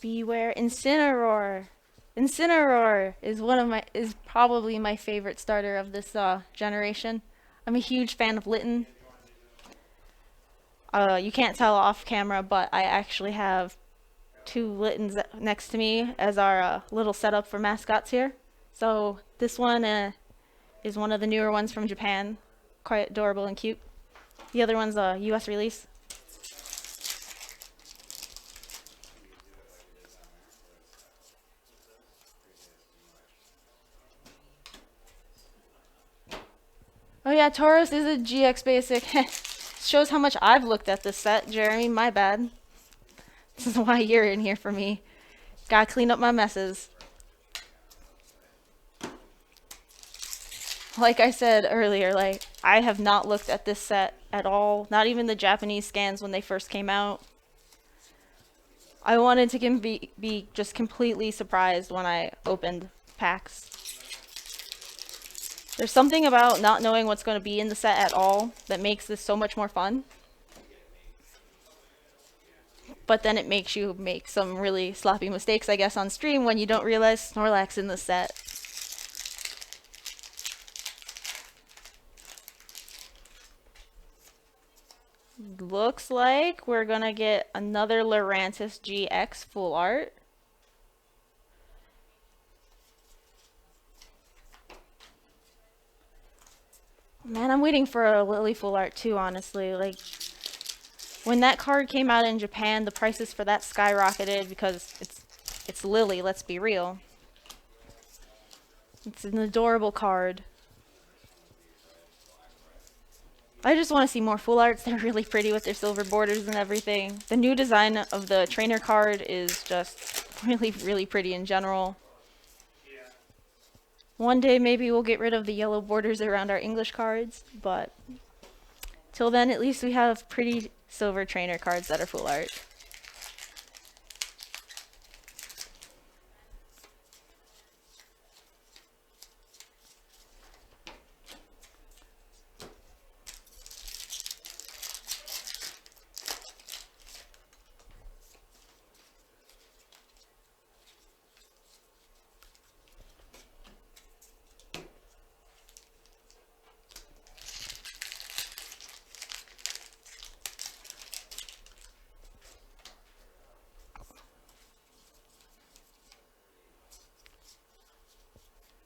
Beware Incineroar. Incineroar is probably my favorite starter of this generation. I'm a huge fan of Litten. You can't tell off camera, but I actually have 2 Littens next to me as our little setup for mascots here. So this one is one of the newer ones from Japan. Quite adorable and cute. The other one's a US release. Oh yeah, Tauros is a GX basic. Shows how much I've looked at this set, Jeremy. My bad. This is why you're in here for me. Gotta clean up my messes. like I said earlier, like I have not looked at this set at all, not even the Japanese scans when they first came out. I wanted to be just completely surprised when I opened packs. There's something about not knowing what's going to be in the set at all that makes this so much more fun. But then it makes you make some really sloppy mistakes, I guess, on stream when you don't realize Snorlax in the set. Looks like we're gonna get another Lurantis GX full art. Man, I'm waiting for a Lily full art too, honestly. Like, when that card came out in Japan, the prices for that skyrocketed because it's Lily, let's be real. It's an adorable card. I just want to see more full arts. They're really pretty with their silver borders and everything. The new design of the trainer card is just really, really pretty in general. One day maybe we'll get rid of the yellow borders around our English cards, but till then at least we have pretty silver trainer cards that are full art.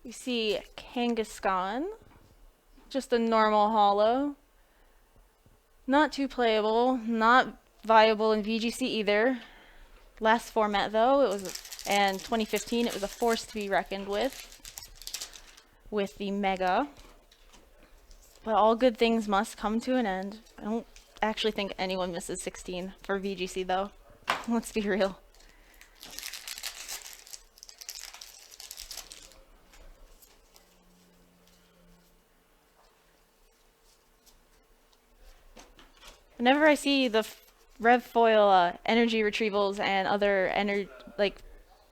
You see Kangaskhan, just a normal holo. Not too playable, not viable in VGC either. Last format though, it was, and 2015, it was a force to be reckoned with the Mega. But all good things must come to an end. I don't actually think anyone misses 16 for VGC though. Let's be real. Whenever I see the Rev Foil energy retrievals and other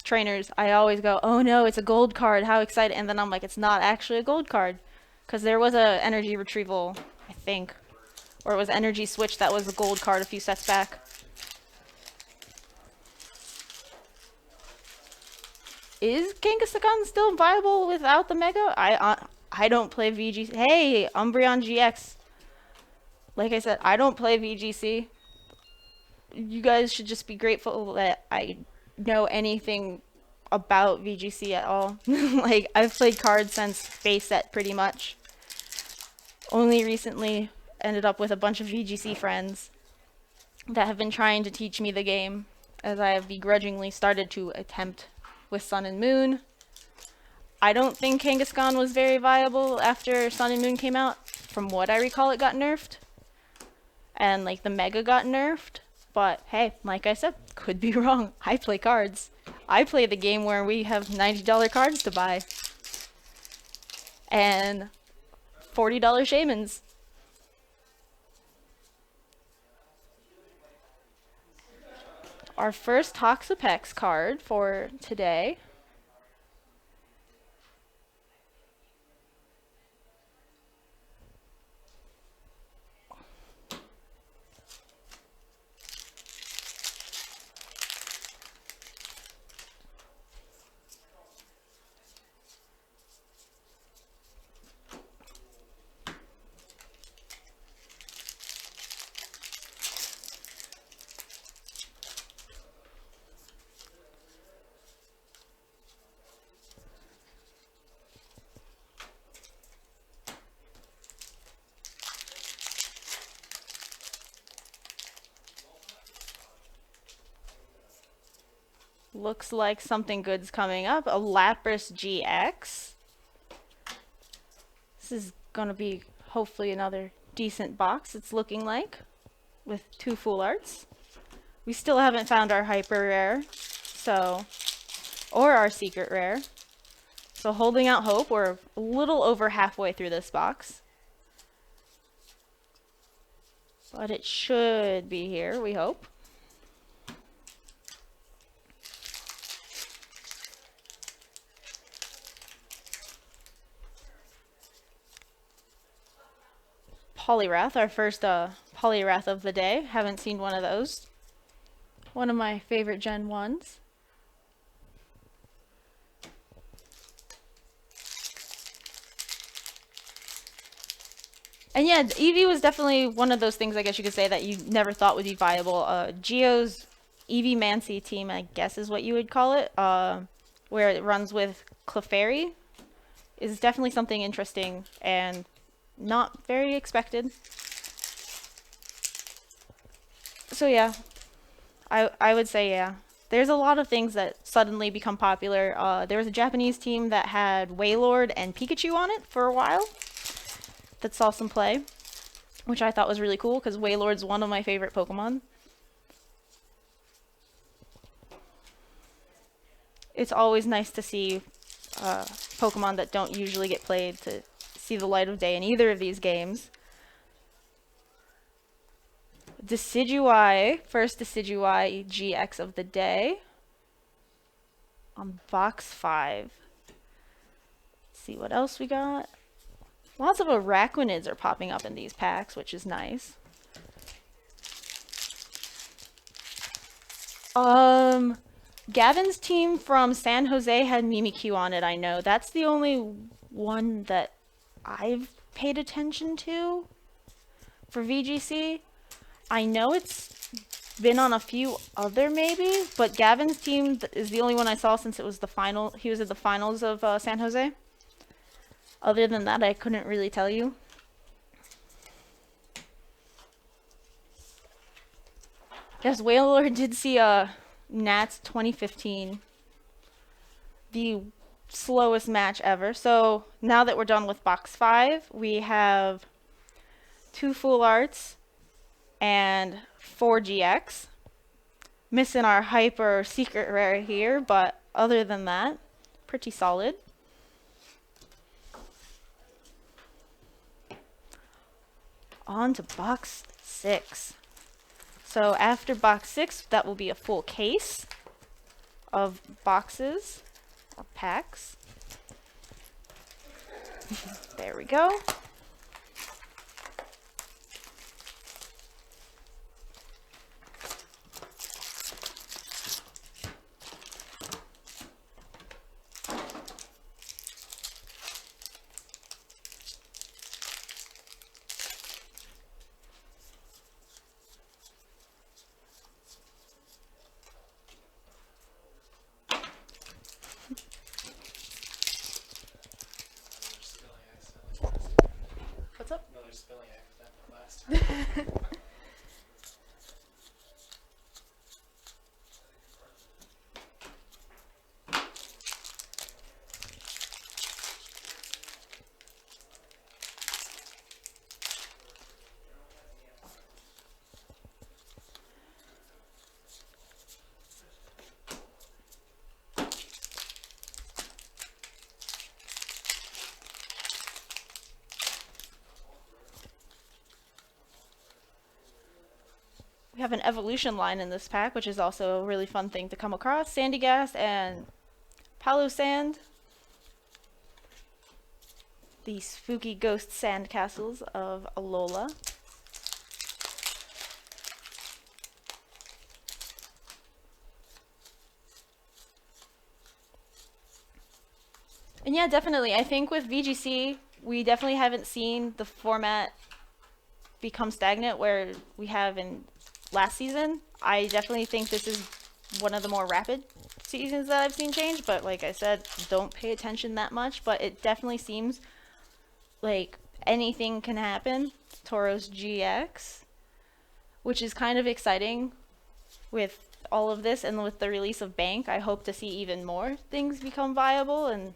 trainers, I always go, oh no, it's a gold card, how excited. And then I'm like, it's not actually a gold card. Because there was a energy retrieval, I think. Or it was energy switch that was a gold card a few sets back. Is Kangaskhan still viable without the Mega? I don't play VGC. Hey, Umbreon GX. Like I said, I don't play VGC. You guys should just be grateful that I know anything about VGC at all. Like, I've played cards since base set pretty much. Only recently ended up with a bunch of VGC friends that have been trying to teach me the game, as I have begrudgingly started to attempt with Sun and Moon. I don't think Kangaskhan was very viable after Sun and Moon came out. From what I recall, it got nerfed. And like the Mega got nerfed. But hey, like I said, could be wrong. I play cards. I play the game where we have $90 cards to buy. And $40 shamans. Our first Toxapex card for today. Looks like something good's coming up. A Lapras GX. This is gonna be hopefully another decent box, it's looking like, with 2 full arts. We still haven't found our hyper rare, so, or our secret rare. So holding out hope. We're a little over halfway through this box. But it should be here, we hope. Polyrath, our first Polyrath of the day. Haven't seen one of those. One of my favorite Gen 1s. And yeah, Eevee was definitely one of those things, I guess you could say, that you never thought would be viable. Geo's Eevee Mancy team, I guess is what you would call it, where it runs with Clefairy, is definitely something interesting and not very expected. So yeah, I would say yeah. There's a lot of things that suddenly become popular. There was a Japanese team that had Wailord and Pikachu on it for a while that saw some play, which I thought was really cool because Wailord's one of my favorite Pokemon. It's always nice to see Pokemon that don't usually get played to see the light of day in either of these games. Decidueye, first Decidueye GX of the day on box 5. Let's see what else we got. Lots of Arachnids are popping up in these packs, which is nice. Gavin's team from San Jose had Mimikyu on it, I know. That's the only one that I've paid attention to for VGC. I know it's been on a few other maybe, but Gavin's team is the only one I saw since it was the final. He was at the finals of San Jose. Other than that, I couldn't really tell you. Yes, Wailord did see Nats 2015. The slowest match ever. So now that we're done with box 5, we have 2 full arts and 4 GX. Missing our hyper secret rare here, but other than that, pretty solid. On to box 6. So after box 6, that will be a full case of boxes or packs. There we go. What's up? Another spelling accident last time. We have an evolution line in this pack, which is also a really fun thing to come across. Sandygas and Palo Sand. The spooky ghost sandcastles of Alola. And yeah, definitely. I think with VGC, we definitely haven't seen the format become stagnant where we have in last season. I definitely think this is one of the more rapid seasons that I've seen change, but like I said, don't pay attention that much, but it definitely seems like anything can happen. Tauros GX, which is kind of exciting with all of this, and with the release of Bank, I hope to see even more things become viable and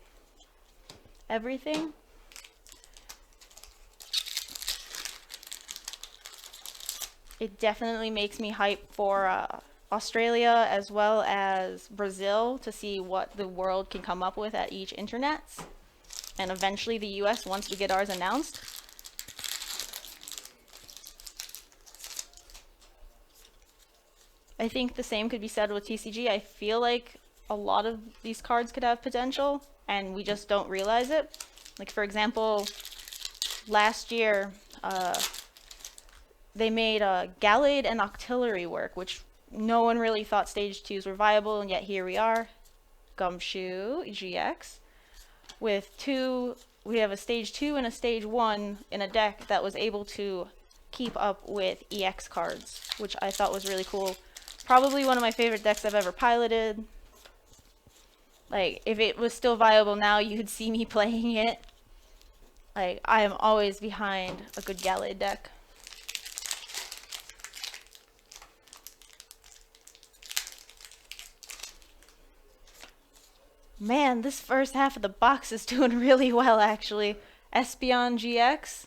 everything. It definitely makes me hype for Australia as well as Brazil to see what the world can come up with at each internets, and eventually the US once we get ours announced. I think the same could be said with TCG. I feel like a lot of these cards could have potential and we just don't realize it. Like for example, last year they made Gallade and Octillery work, which no one really thought stage 2s were viable, and yet here we are. Gumshoe GX with we have a stage 2 and a stage 1 in a deck that was able to keep up with EX cards, which I thought was really cool. Probably one of my favorite decks I've ever piloted. Like, if it was still viable now, you'd see me playing it. Like, I am always behind a good Gallade deck. Man, this first half of the box is doing really well, actually. Espeon GX.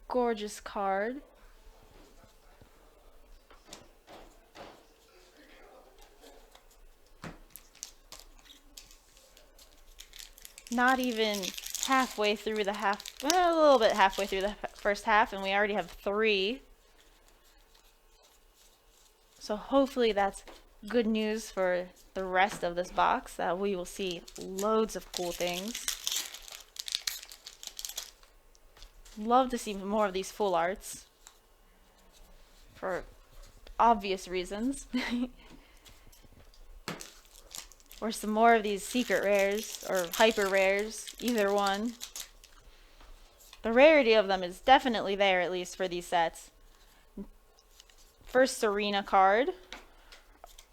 Gorgeous card. Not even halfway through the well, a little bit halfway through the first half, and we already have 3. So hopefully that's good news for the rest of this box, that we will see loads of cool things. Love to see more of these full arts for obvious reasons. Or some more of these secret rares or hyper rares, either one. The rarity of them is definitely there, at least for these sets. First Serena card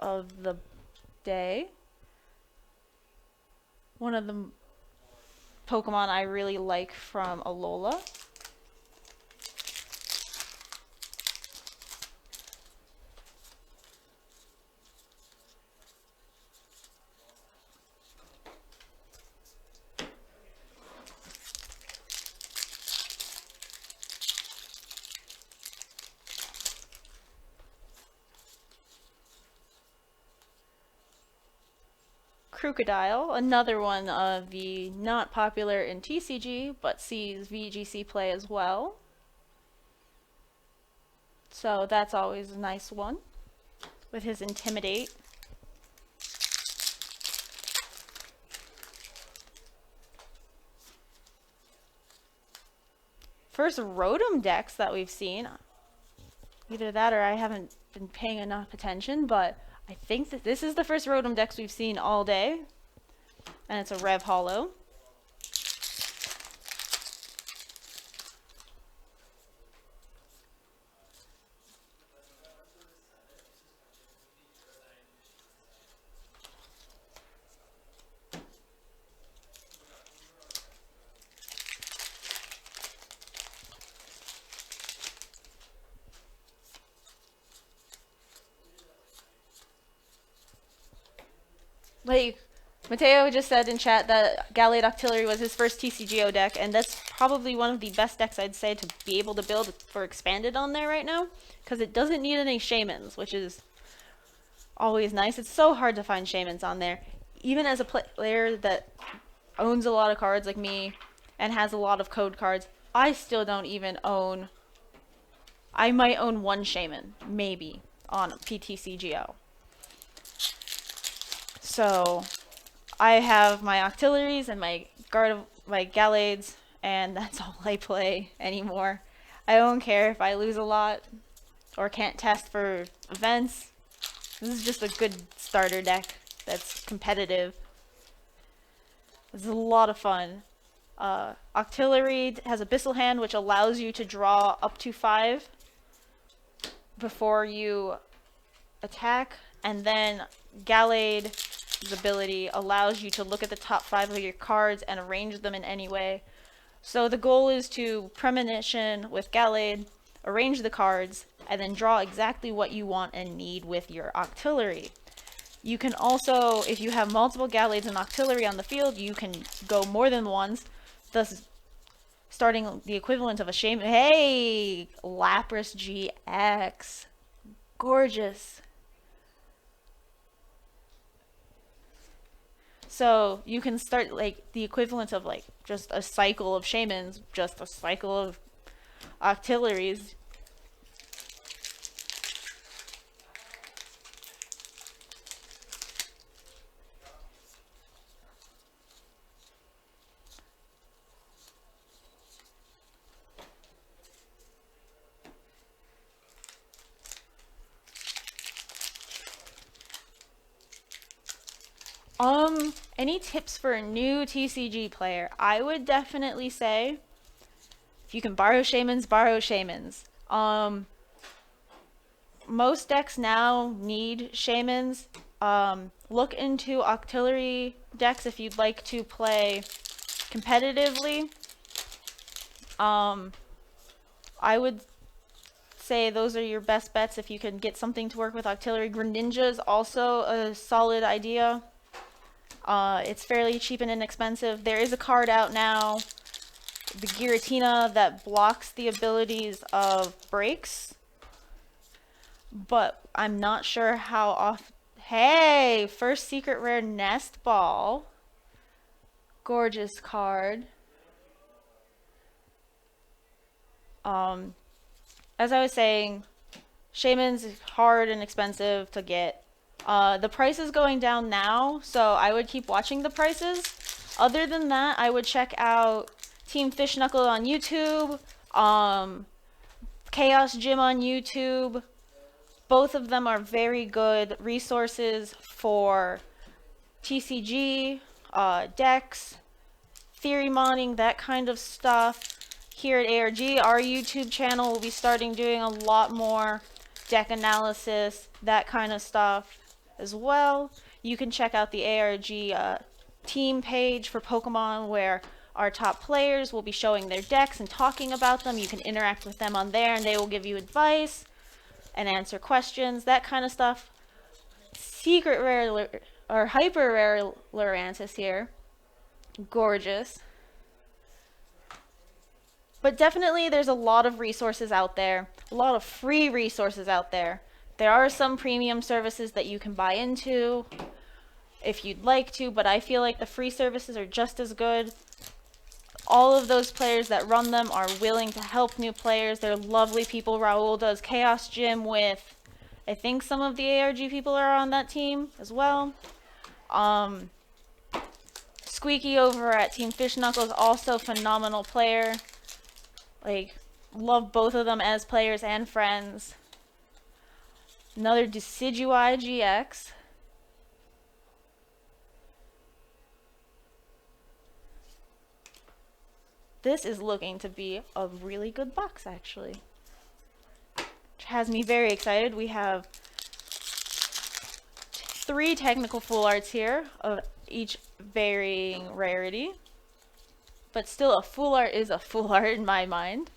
of the day. One of the Pokemon I really like from Alola. Crocodile, another one of the not popular in TCG, but sees VGC play as well. So that's always a nice one, with his Intimidate. First Rotom decks that we've seen. Either that or I haven't been paying enough attention, but I think that this is the first Rotom decks we've seen all day, and it's a Rev Hollow. Like, Mateo just said in chat that Gallade Octillery was his first TCGO deck, and that's probably one of the best decks I'd say to be able to build for Expanded on there right now, because it doesn't need any Shamans, which is always nice. It's so hard to find Shamans on there. Even as a player that owns a lot of cards like me, and has a lot of code cards, I still don't even own... I might own one Shaman, maybe, on PTCGO. So I have my Octilleries and my Gallades, and that's all I play anymore. I don't care if I lose a lot or can't test for events. This is just a good starter deck that's competitive. It's a lot of fun. Octillery has Abyssal Hand, which allows you to draw up to 5 before you attack, and then Gallade's ability allows you to look at the top 5 of your cards and arrange them in any way. So the goal is to Premonition with Gallade, arrange the cards, and then draw exactly what you want and need with your Octillery. You can also, if you have multiple Gallades and Octillery on the field, you can go more than once, thus starting the equivalent of a Shaman. Hey, Lapras GX. Gorgeous. So you can start like the equivalent of like just a cycle of shamans, just a cycle of octilleries. Any tips for a new TCG player? I would definitely say if you can borrow shamans, borrow shamans. Most decks now need shamans. Look into octillery decks if you'd like to play competitively. I would say those are your best bets if you can get something to work with octillery. Greninja is also a solid idea. It's fairly cheap and inexpensive. There is a card out now, the Giratina, that blocks the abilities of breaks, but I'm not sure how off. Hey, first secret rare Nest Ball. Gorgeous card. As I was saying, Shaman's hard and expensive to get. The price is going down now, so I would keep watching the prices. Other than that, I would check out Team Fish Knuckle on YouTube, Chaos Gym on YouTube. Both of them are very good resources for TCG, decks, theory modding, that kind of stuff. Here at ARG, our YouTube channel will be starting doing a lot more deck analysis, that kind of stuff as well. You can check out the ARG team page for Pokemon, where our top players will be showing their decks and talking about them. You can interact with them on there and they will give you advice and answer questions, that kind of stuff. Secret rare or hyper rare Lurantis here. Gorgeous. But definitely there's a lot of resources out there, a lot of free resources out there. There are some premium services that you can buy into if you'd like to, but I feel like the free services are just as good. All of those players that run them are willing to help new players. They're lovely people. Raul does Chaos Gym with, I think some of the ARG people are on that team as well. Squeaky over at Team Fish Knuckles, also phenomenal player. Like, love both of them as players and friends. Another Decidueye GX. This is looking to be a really good box, actually. Which has me very excited. We have 3 technical full arts here of each varying rarity. But still, a full art is a full art in my mind.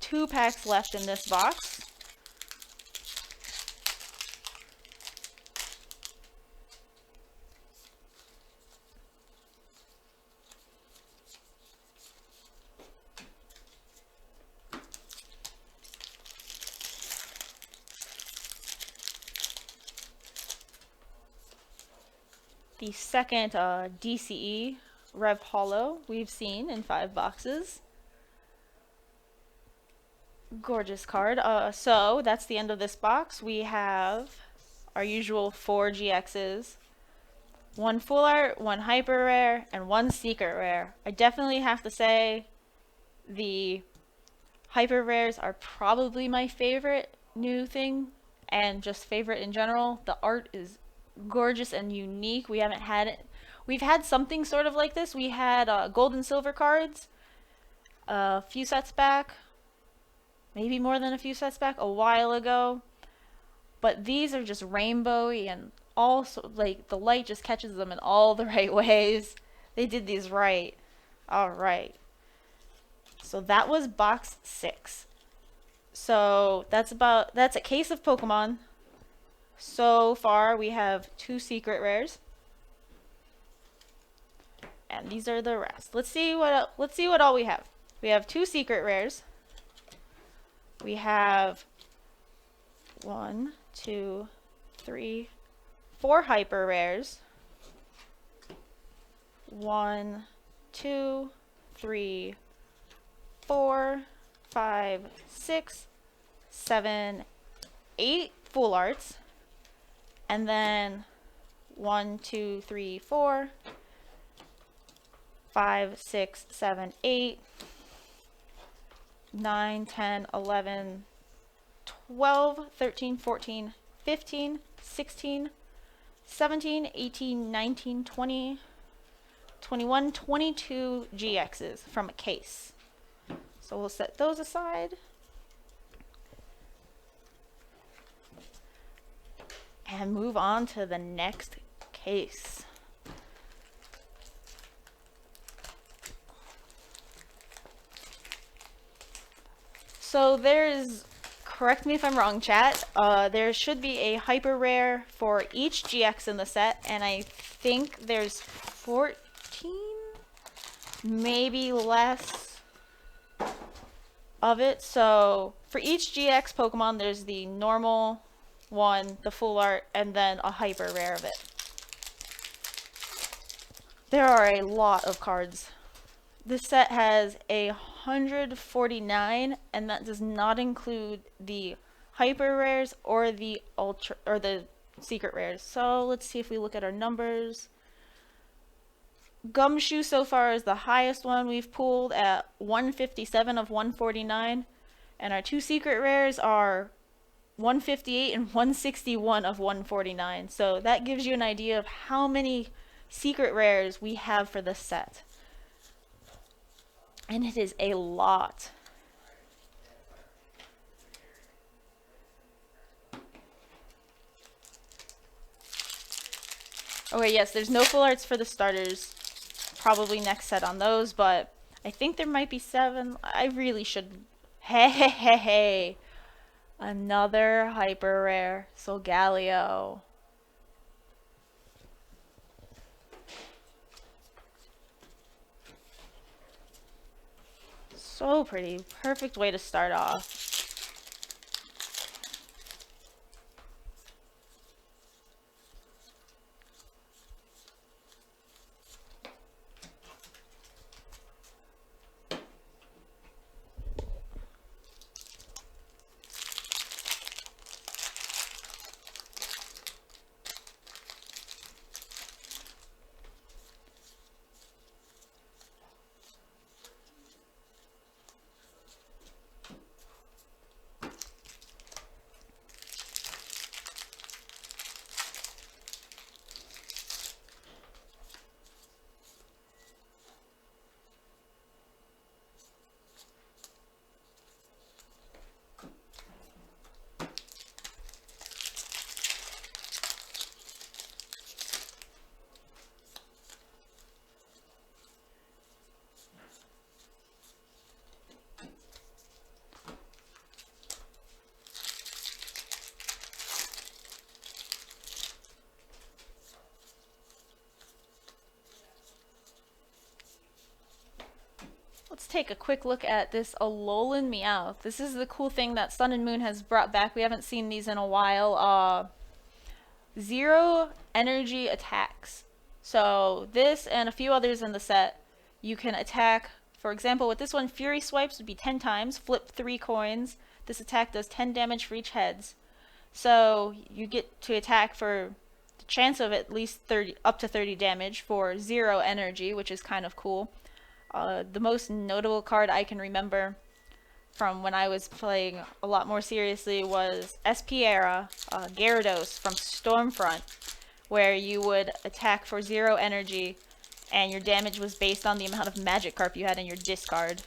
Two packs left in this box. The second DCE Rev Hollow we've seen in 5 boxes. Gorgeous card. So that's the end of this box. We have our usual 4 GXs, 1 full art, 1 hyper rare, and 1 secret rare. I definitely have to say the hyper rares are probably my favorite new thing, and just favorite in general. The art is gorgeous and unique. We haven't had it. We've had something sort of like this. We had gold and silver cards a few sets back, maybe more than a few sets back, a while ago. But these are just rainbowy, and also like the light just catches them in all the right ways. They did these right. All right. So that was box 6. So that's a case of Pokemon. So far we have 2 secret rares. And these are the rest. Let's see what all we have. We have 2 secret rares. We have 1, 2, 3, 4 hyper rares. 1, 2, 3, 4, 5, 6, 7, 8 full arts. And then 1, 2, 3, 4, 5, 6, 7, 8, 9, 10, 11, 12, 13, 14, 15, 16, 17, 18, 19, 20, 21, 22 GXs from a case. So we'll set those aside. And move on to the next case. So there's, correct me if I'm wrong, chat, there should be a hyper rare for each GX in the set, and I think there's 14, maybe less of it. So for each GX Pokemon, there's the normal one, the full art, and then a hyper rare of it. There are a lot of cards. This set has 149, and that does not include the hyper rares or the ultra or the secret rares. So let's see if we look at our numbers. Gumshoe so far is the highest one we've pulled at 157 of 149, and our 2 secret rares are 158 and 161 of 149. So that gives you an idea of how many secret rares we have for this set. And it is a lot. Okay, yes, there's no full arts for the starters. Probably next set on those, but I think there might be 7. I really should. Hey, hey, hey, hey. Another hyper rare. Solgaleo. So pretty. Perfect way to start off. Let's take a quick look at this Alolan Meowth. This is the cool thing that Sun and Moon has brought back. We haven't seen these in a while. 0 energy attacks. So this and a few others in the set, you can attack. For example, with this one, Fury Swipes would be 10 times, flip 3 coins. This attack does 10 damage for each heads. So you get to attack for the chance of at least 30, up to 30 damage for 0 energy, which is kind of cool. The most notable card I can remember from when I was playing a lot more seriously was Espiera, Gyarados from Stormfront, where you would attack for 0 energy and your damage was based on the amount of Magikarp you had in your discard.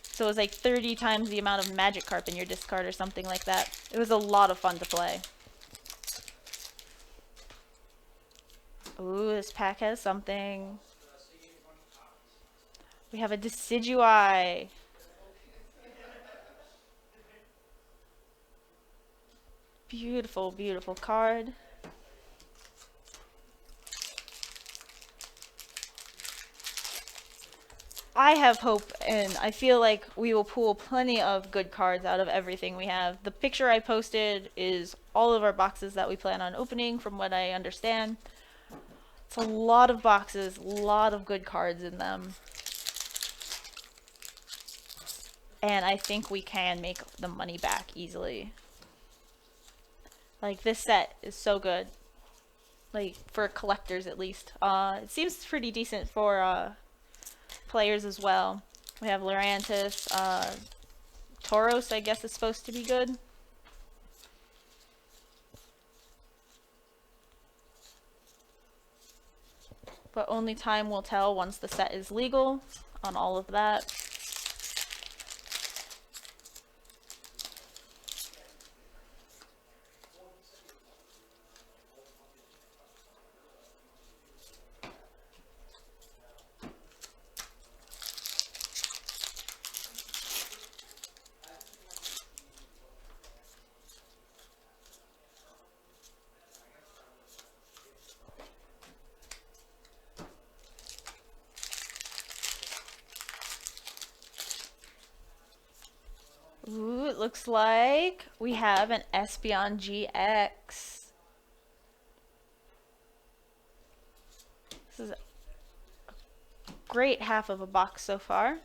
So it was like 30 times the amount of Magikarp in your discard or something like that. It was a lot of fun to play. Ooh, this pack has something. We have a Decidueye. Beautiful, beautiful card. I have hope, and I feel like we will pull plenty of good cards out of everything we have. The picture I posted is all of our boxes that we plan on opening, from what I understand. It's a lot of boxes, a lot of good cards in them. And I think we can make the money back easily. Like, this set is so good. Like, for collectors at least. It seems pretty decent for players as well. We have Lurantis, Tauros, I guess, is supposed to be good. But only time will tell once the set is legal on all of that. Ooh, it looks like we have an Espeon GX. This is a great half of a box so far.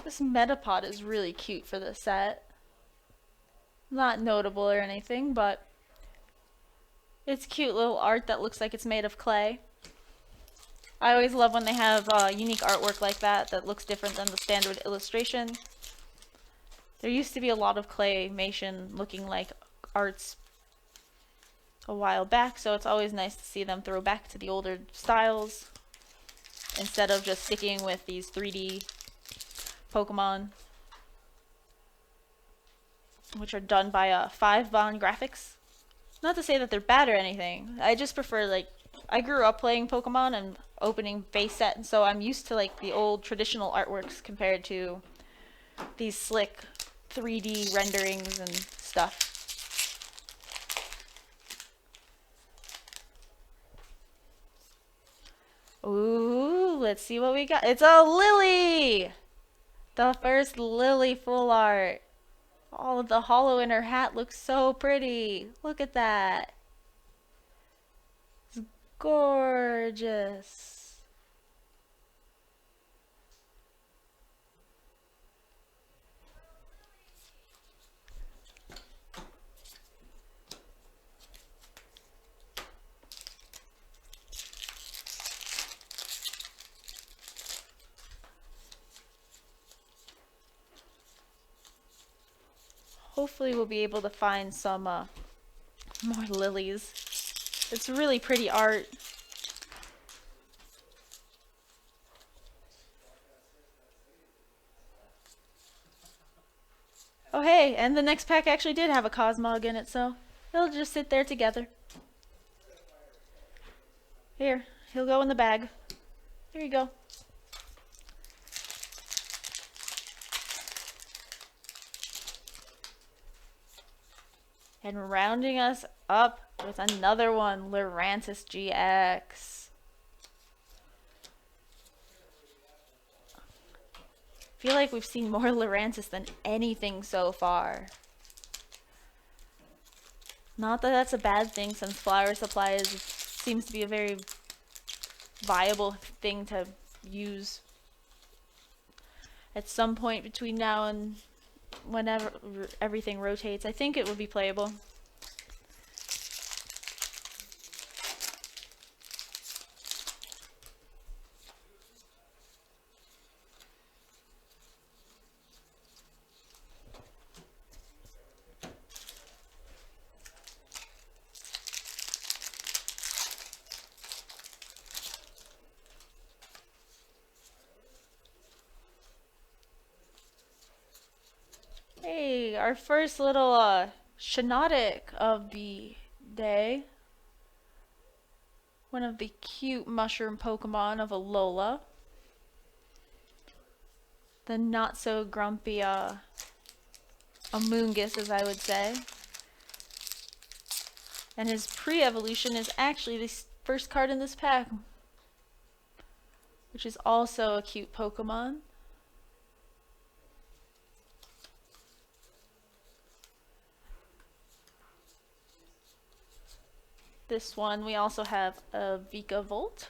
This Metapod is really cute for this set. Not notable or anything, but it's cute little art that looks like it's made of clay. I always love when they have unique artwork like that that looks different than the standard illustration. There used to be a lot of claymation looking like arts a while back, so it's always nice to see them throw back to the older styles instead of just sticking with these 3D Pokemon, which are done by 5 Bond Graphics. Not to say that they're bad or anything. I just prefer, like, I grew up playing Pokemon and opening base set, and so I'm used to like the old traditional artworks compared to these slick 3D renderings and stuff. Ooh, let's see what we got. It's a Lily! The first Lily full art. All of the hollow in her hat looks so pretty. Look at that. It's gorgeous. Hopefully we'll be able to find some more lilies. It's really pretty art. Oh hey, and the next pack actually did have a Cosmog in it, so they'll just sit there together. Here, he'll go in the bag. Here you go. And rounding us up with another one, Lurantis GX. I feel like we've seen more Lurantis than anything so far. Not that that's a bad thing, since flower supply seems to be a very viable thing to use at some point between now and whenever everything rotates. I think it would be playable. our first little Shinotic of the day. One of the cute mushroom Pokemon of Alola. The not so grumpy Amoonguss, as I would say. And his pre-evolution is actually the first card in this pack, which is also a cute Pokemon. This one, we also have a Vikavolt.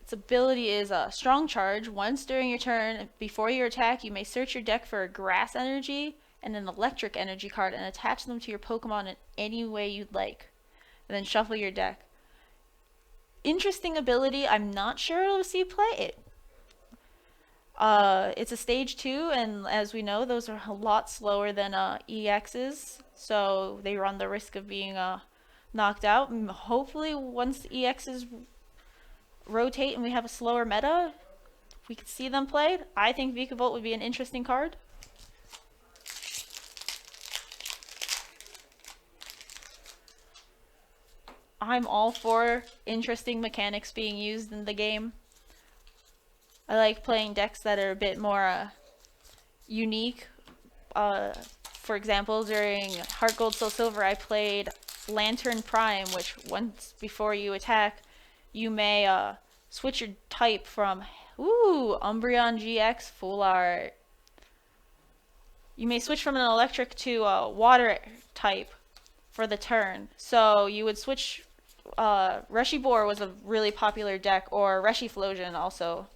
Its ability is a strong charge. Once during your turn, before your attack, you may search your deck for a grass energy and an electric energy card and attach them to your Pokemon in any way you'd like. And then shuffle your deck. Interesting ability. I'm not sure it'll see play. It's a stage 2, and as we know, those are a lot slower than EXs, so they run the risk of being knocked out. And hopefully, once EXs rotate and we have a slower meta, we could see them played. I think Vikavolt would be an interesting card. I'm all for interesting mechanics being used in the game. I like playing decks that are a bit more unique. For example, during Heart Gold Soul Silver, I played Lantern Prime, which once before you attack, you may switch your type from Umbreon GX Full Art. You may switch from an electric to a water type for the turn. So you would switch. Reshibor was a really popular deck, or Reshiflosion also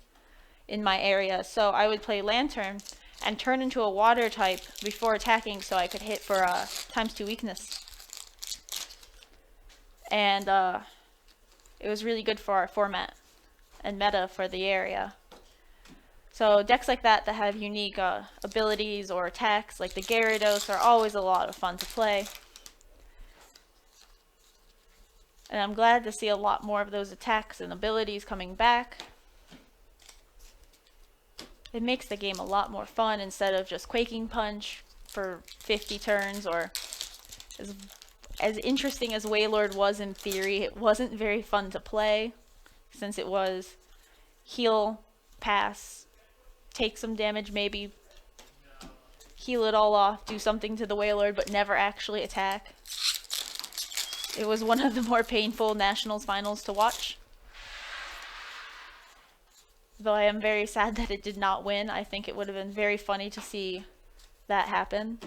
in my area. So I would play Lantern and turn into a water type before attacking, so I could hit for ×2 weakness. And it was really good for our format and meta for the area. So decks like that have unique abilities or attacks, like the Gyarados, are always a lot of fun to play. And I'm glad to see a lot more of those attacks and abilities coming back. It makes the game a lot more fun instead of just Quaking Punch for 50 turns, or as interesting as Wailord was in theory, it wasn't very fun to play since it was heal, pass, take some damage, maybe heal it all off, do something to the Wailord, but never actually attack. It was one of the more painful Nationals finals to watch. Though I am very sad that it did not win. I think it would have been very funny to see that happen.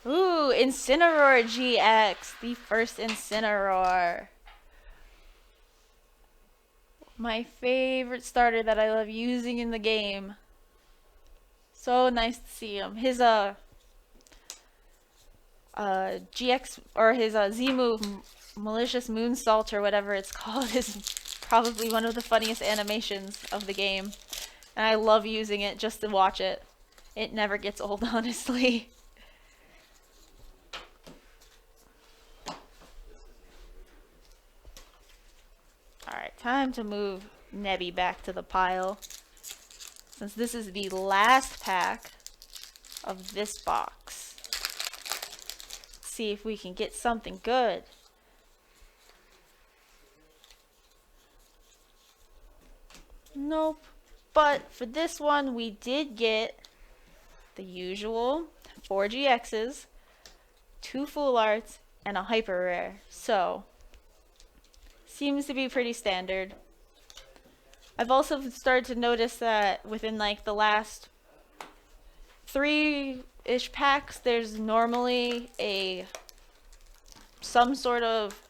Ooh, Incineroar GX, the first Incineroar. My favorite starter that I love using in the game. So nice to see him. His GX, or his Z move, Malicious Moonsault or whatever it's called, is probably one of the funniest animations of the game. And I love using it just to watch it. It never gets old, honestly. Alright, time to move Nebby back to the pile, since this is the last pack of this box. Let's see if we can get something good. Nope. But for this one, we did get the usual 4 GXs, 2 Full Arts, and a Hyper Rare. So seems to be pretty standard. I've also started to notice that within like the last 3-ish packs, there's normally some sort of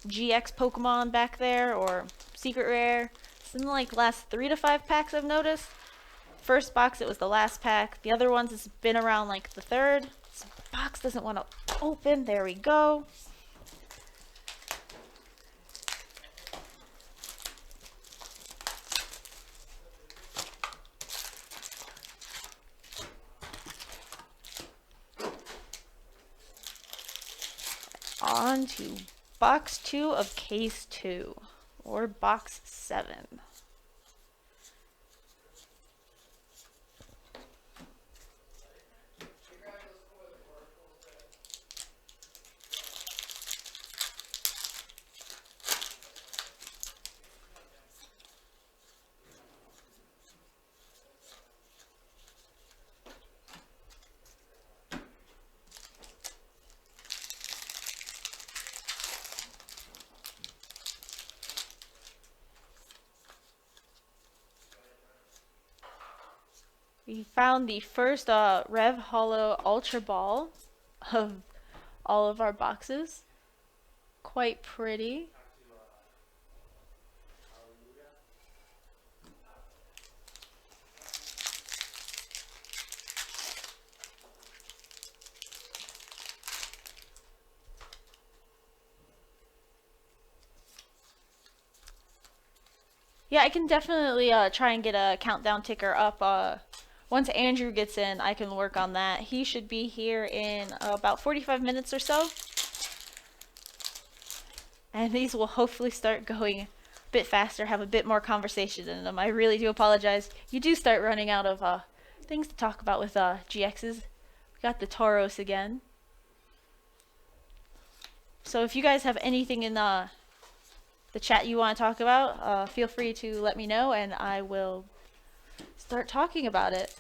GX Pokemon back there, or secret rare. It's in like the last 3 to 5 packs I've noticed. First box, it was the last pack. The other ones, it's been around like the third. This box doesn't want to open. There we go. On to box 2 of case 2, or box 7. We found the first Rev Hollow Ultra Ball of all of our boxes. Quite pretty. Yeah, I can definitely try and get a countdown ticker up. Once Andrew gets in, I can work on that. He should be here in about 45 minutes or so. And these will hopefully start going a bit faster, have a bit more conversation in them. I really do apologize. You do start running out of things to talk about with GXs. We got the Tauros again. So if you guys have anything in the chat you want to talk about, feel free to let me know and I will start talking about it.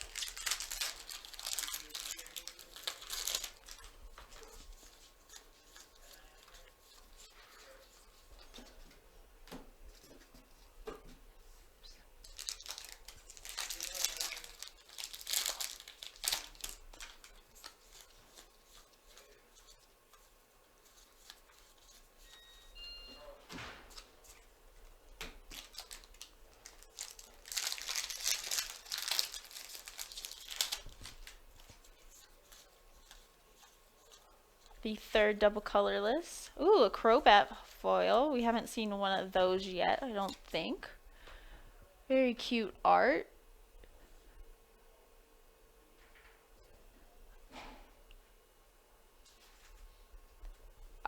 The third double colorless. Ooh, a Crobat foil. We haven't seen one of those yet, I don't think. Very cute art.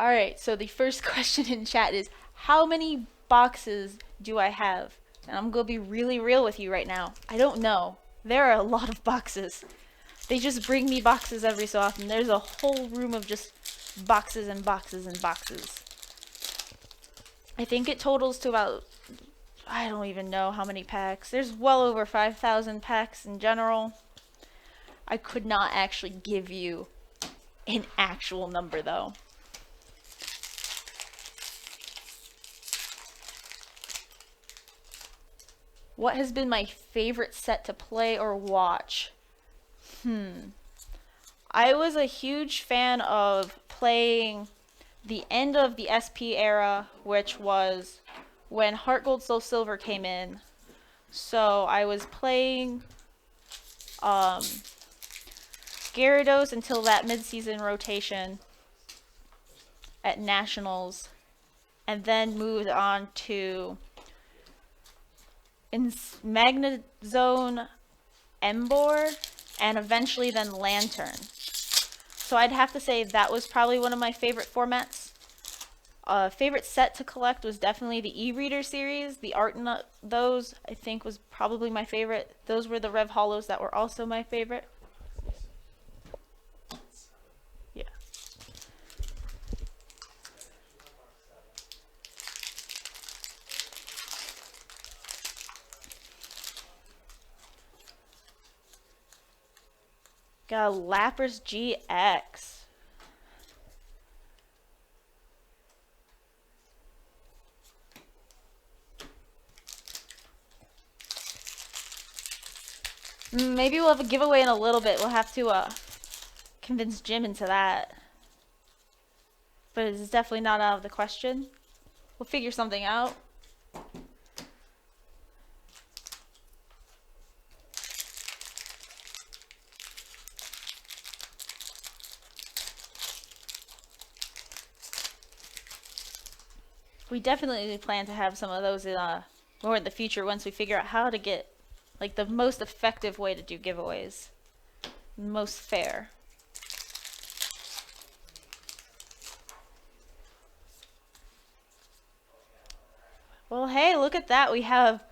Alright, so the first question in chat is, how many boxes do I have? And I'm going to be really real with you right now. I don't know. There are a lot of boxes. They just bring me boxes every so often. There's a whole room of just boxes and boxes and boxes. I think it totals to about, I don't even know how many packs. There's well over 5,000 packs in general. I could not actually give you an actual number though. What has been my favorite set to play or watch? I was a huge fan of playing the end of the SP era, which was when Heart Gold Soul Silver came in. So I was playing Gyarados until that mid-season rotation at Nationals, and then moved on to Magnezone, Emboar, and eventually then Lantern. So I'd have to say that was probably one of my favorite formats. Favorite set to collect was definitely the e-reader series. The art in those, I think, was probably my favorite. Those were the Rev Hollows that were also my favorite. Yeah. Got a Lapras GX. Maybe we'll have a giveaway in a little bit. We'll have to convince Jim into that. But it's definitely not out of the question. We'll figure something out. We definitely plan to have some of those in more in the future once we figure out how to get like the most effective way to do giveaways. Most fair. Well, hey, look at that. We have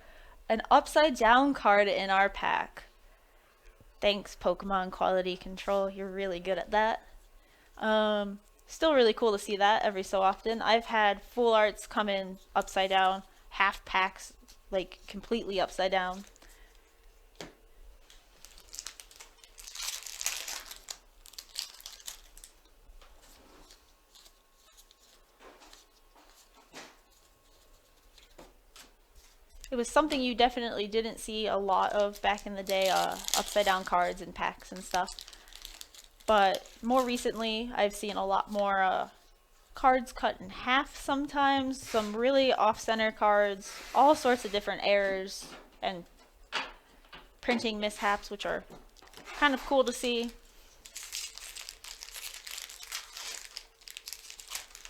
an upside down card in our pack. Thanks, Pokemon Quality Control. You're really good at that. Still really cool to see that every so often. I've had full arts come in upside down, half packs like completely upside down. It was something you definitely didn't see a lot of back in the day, upside down cards and packs and stuff. But more recently, I've seen a lot more cards cut in half sometimes, some really off-center cards, all sorts of different errors and printing mishaps, which are kind of cool to see.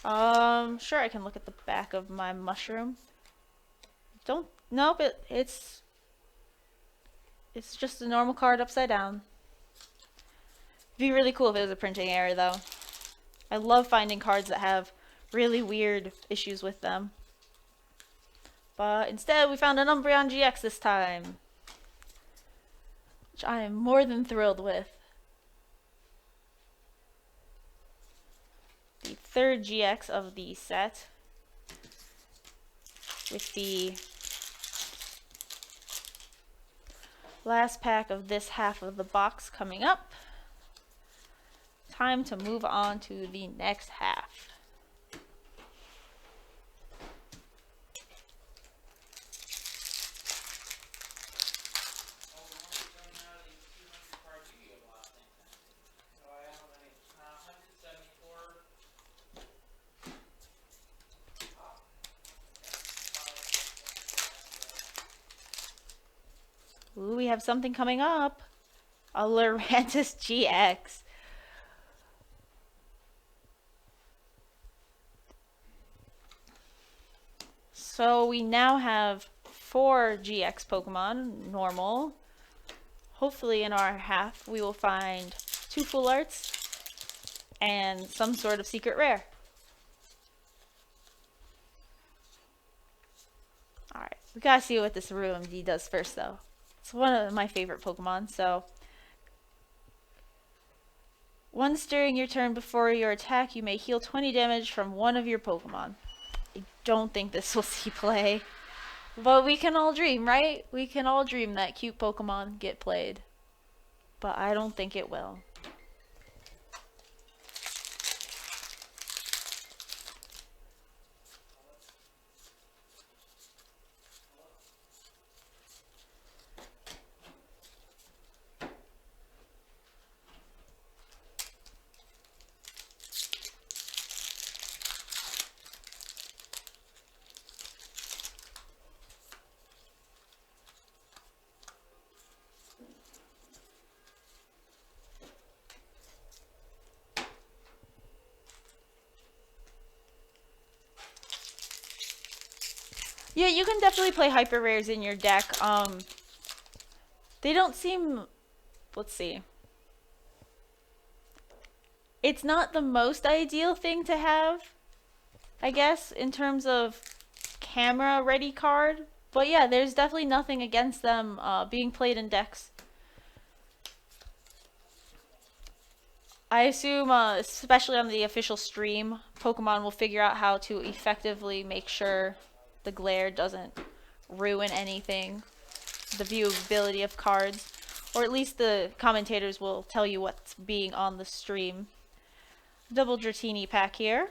Sure, I can look at the back of my mushroom. Nope, it's just a normal card upside down. It'd be really cool if it was a printing error, though. I love finding cards that have really weird issues with them. But instead, we found an Umbreon GX this time, which I am more than thrilled with. The third GX of the set, with the last pack of this half of the box coming up. Time to move on to the next half. Ooh, we have something coming up. A Lurantis GX. So we now have 4 GX Pokemon, normal. Hopefully in our half we will find 2 full arts and some sort of secret rare. Alright, we gotta see what this RuMD does first though. It's one of my favorite Pokemon, so once during your turn before your attack, you may heal 20 damage from one of your Pokemon. I don't think this will see play, but we can all dream, right? We can all dream that cute Pokemon get played, but I don't think it will. Yeah, you can definitely play hyper rares in your deck. They don't seem, let's see. It's not the most ideal thing to have, I guess, in terms of camera ready card. But yeah, there's definitely nothing against them being played in decks. I assume, especially on the official stream, Pokemon will figure out how to effectively make sure the glare doesn't ruin anything, the viewability of cards, or at least the commentators will tell you what's being on the stream. Double Dratini pack here.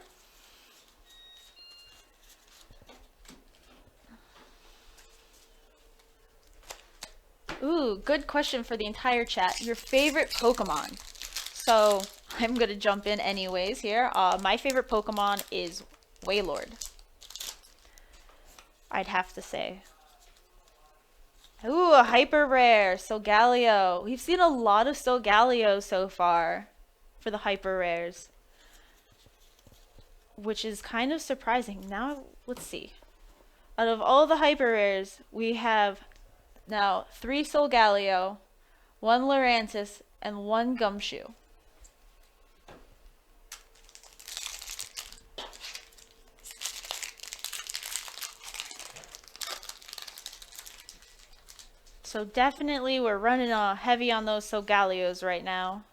Ooh, good question for the entire chat. Your favorite Pokemon? So, I'm gonna jump in anyways here. My favorite Pokemon is Wailord, I'd have to say. Ooh, a hyper rare, Solgaleo. We've seen a lot of Solgaleo so far for the hyper rares, which is kind of surprising. Now let's see. Out of all the hyper rares, we have now 3 Solgaleo, 1 Lurantis, and 1 Gumshoe. So definitely we're running heavy on those Solgaleos right now.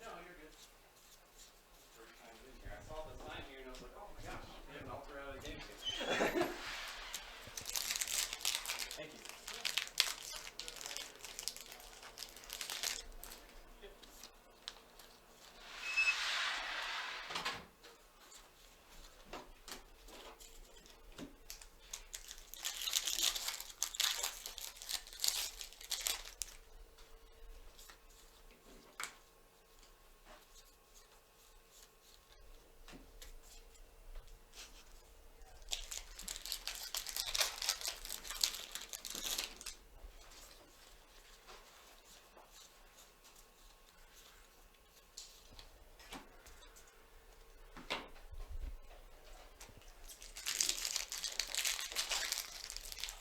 No, you're good. First time in here. I saw the sign here and I was like, oh my gosh, we have an altar out of the game too. Thank you.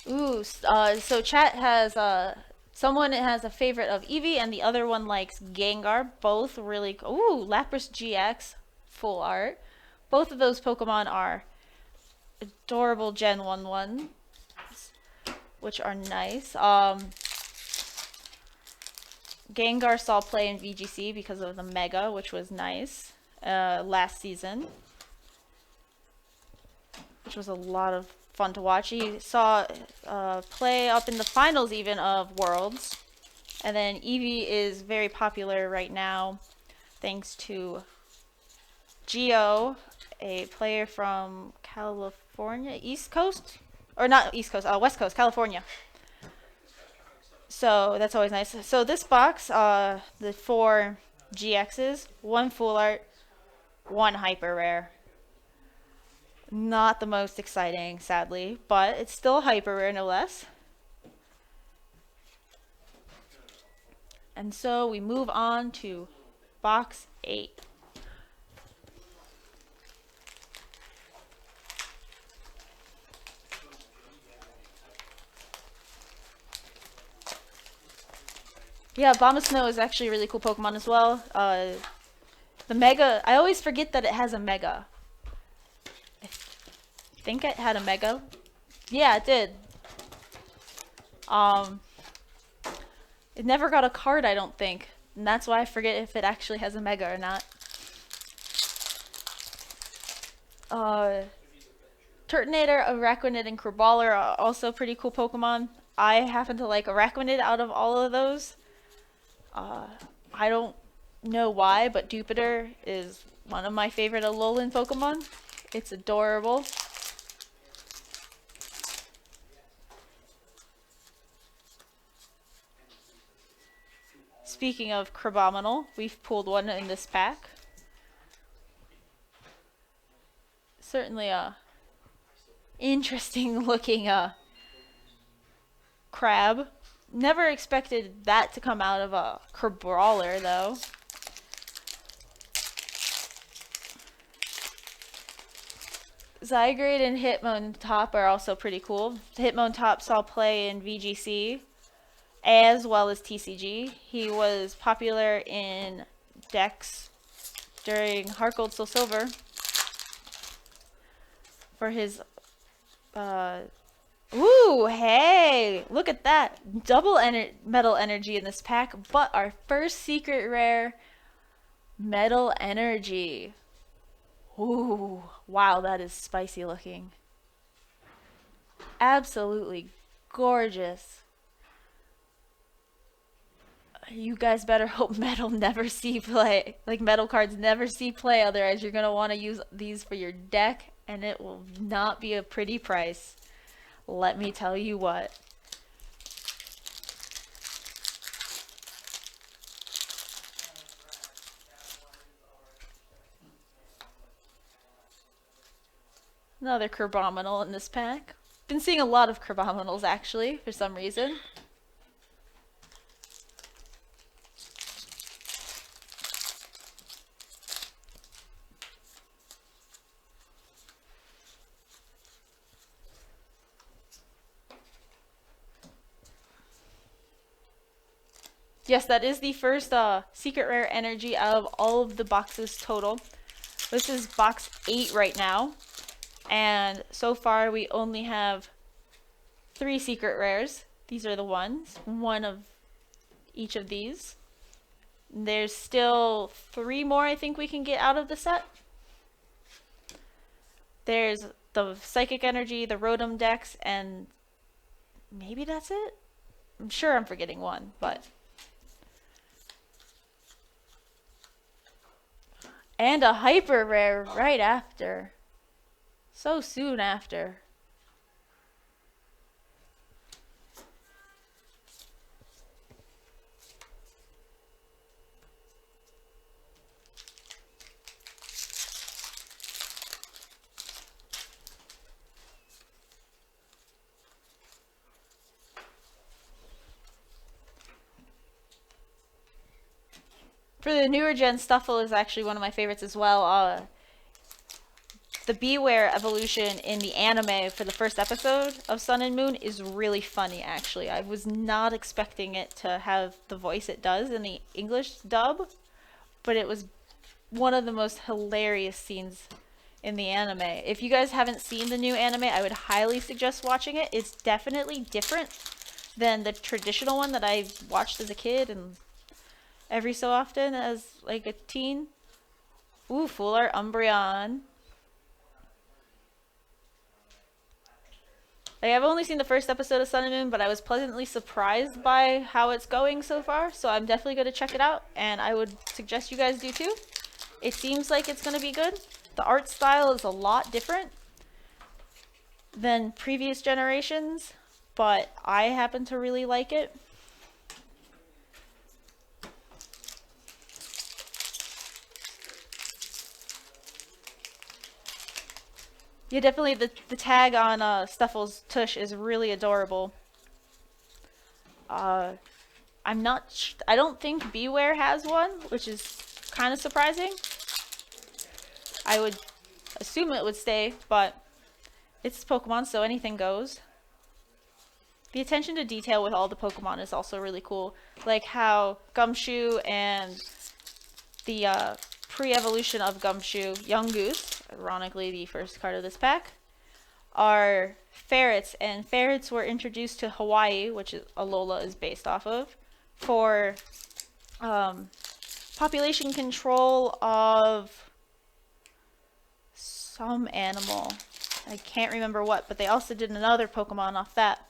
Ooh, so chat has someone has a favorite of Eevee and the other one likes Gengar. Both really ooh, Lapras GX full art. Both of those Pokemon are adorable Gen 1 which are nice. Gengar saw play in VGC because of the Mega, which was nice last season, which was a lot of fun to watch. He saw play up in the finals even of Worlds. And then Eevee is very popular right now thanks to Geo, a player from California, East Coast? Or not East Coast, West Coast, California. So that's always nice. So this box, the 4 GXs, 1 Full Art, 1 Hyper Rare. Not the most exciting, sadly, but it's still hyper rare no less. And so we move on to box 8. Yeah, Bombasnow is actually a really cool Pokemon as well. The Mega, I always forget that it has a Mega. I think it had a Mega. Yeah, it did. It never got a card, I don't think. And that's why I forget if it actually has a Mega or not. Turtonator, Araquanid, and Crabrawler are also pretty cool Pokemon. I happen to like Araquanid out of all of those. I don't know why, but Jupiter is one of my favorite Alolan Pokemon. It's adorable. Speaking of Crabominal, we've pulled one in this pack. Certainly a interesting looking crab. Never expected that to come out of a Crabrawler though. Zygrade and Hitmontop are also pretty cool. Hitmontop saw play in VGC as well as TCG. He was popular in decks during Heart Gold Soul Silver for his ooh, hey, look at that. Double metal energy in this pack, but our first secret rare metal energy. Ooh, wow, that is spicy looking. Absolutely gorgeous. You guys better hope metal never see play. Like metal cards never see play, otherwise you're going to want to use these for your deck and it will not be a pretty price. Let me tell you what. Another Crabominal in this pack. Been seeing a lot of Crabominals actually, for some reason. Yes, that is the first secret rare energy out of all of the boxes total. This is box 8 right now. And so far we only have 3 secret rares. These are the ones. One of each of these. There's still 3 more I think we can get out of the set. There's the Psychic Energy, the Rotom Dex, and maybe that's it? I'm sure I'm forgetting one, but... And a hyper rare right after. So soon after. For the newer gen, Stuffle is actually one of my favorites as well. The Beware evolution in the anime for the first episode of Sun and Moon is really funny, actually. I was not expecting it to have the voice it does in the English dub, but it was one of the most hilarious scenes in the anime. If you guys haven't seen the new anime, I would highly suggest watching it. It's definitely different than the traditional one that I watched as a kid and every so often as like a teen. Ooh, Full Art Umbreon. Like, I've only seen the first episode of Sun and Moon, but I was pleasantly surprised by how it's going so far, so I'm definitely going to check it out, and I would suggest you guys do too. It seems like it's going to be good. The art style is a lot different than previous generations, but I happen to really like it. Yeah, definitely the tag on Stuffle's tush is really adorable. I don't think Beware has one, which is kind of surprising. I would assume it would stay, but it's Pokemon, so anything goes. The attention to detail with all the Pokemon is also really cool. Like how Gumshoe and the pre-evolution of Gumshoe, Young Goose, ironically the first card of this pack, are ferrets, and ferrets were introduced to Hawaii, which Alola is based off of, for population control of some animal. I can't remember what, but they also did another Pokemon off that.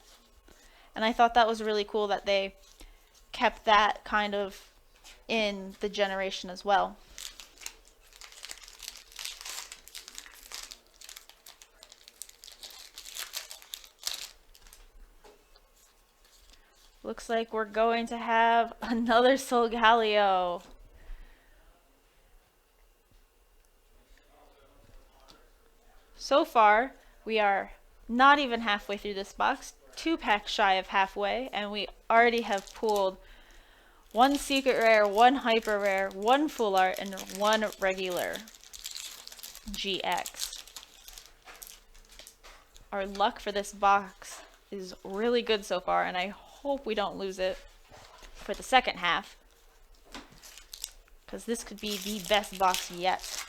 And I thought that was really cool that they kept that kind of in the generation as well. Looks like we're going to have another Solgaleo. So far, we are not even halfway through this box, 2 packs shy of halfway, and we already have pulled 1 secret rare, 1 hyper rare, 1 full art, and 1 regular GX. Our luck for this box is really good so far, and I hope we don't lose it for the second half, because this could be the best box yet.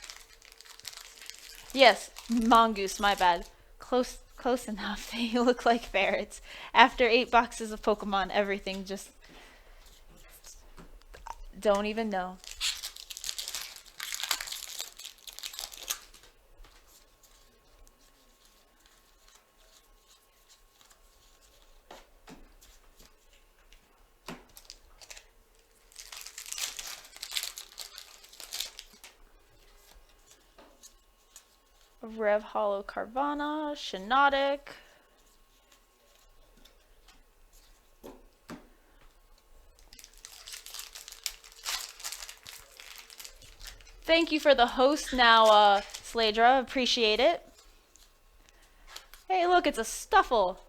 Yes, Mongoose, my bad. Close enough. They look like ferrets. After 8 boxes of Pokemon, everything just... don't even know. Rev Hollow Carvana, Shiinotic. Thank you for the host now, Sladra. Appreciate it. Hey, look, it's a Stuffle.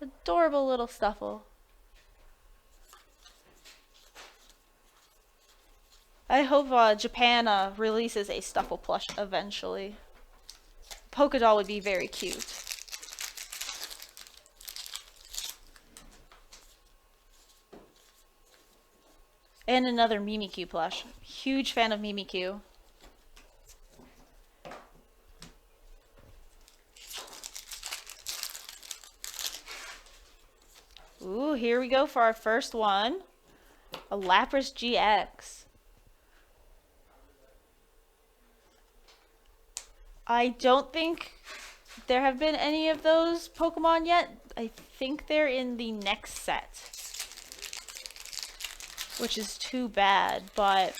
Adorable little Stuffle. I hope Japan releases a Stuffle plush eventually. Polka doll would be very cute. And another Mimikyu plush. Huge fan of Mimikyu. Ooh, here we go for our first one. A Lapras GX. I don't think there have been any of those Pokemon yet. I think they're in the next set. Which is too bad, but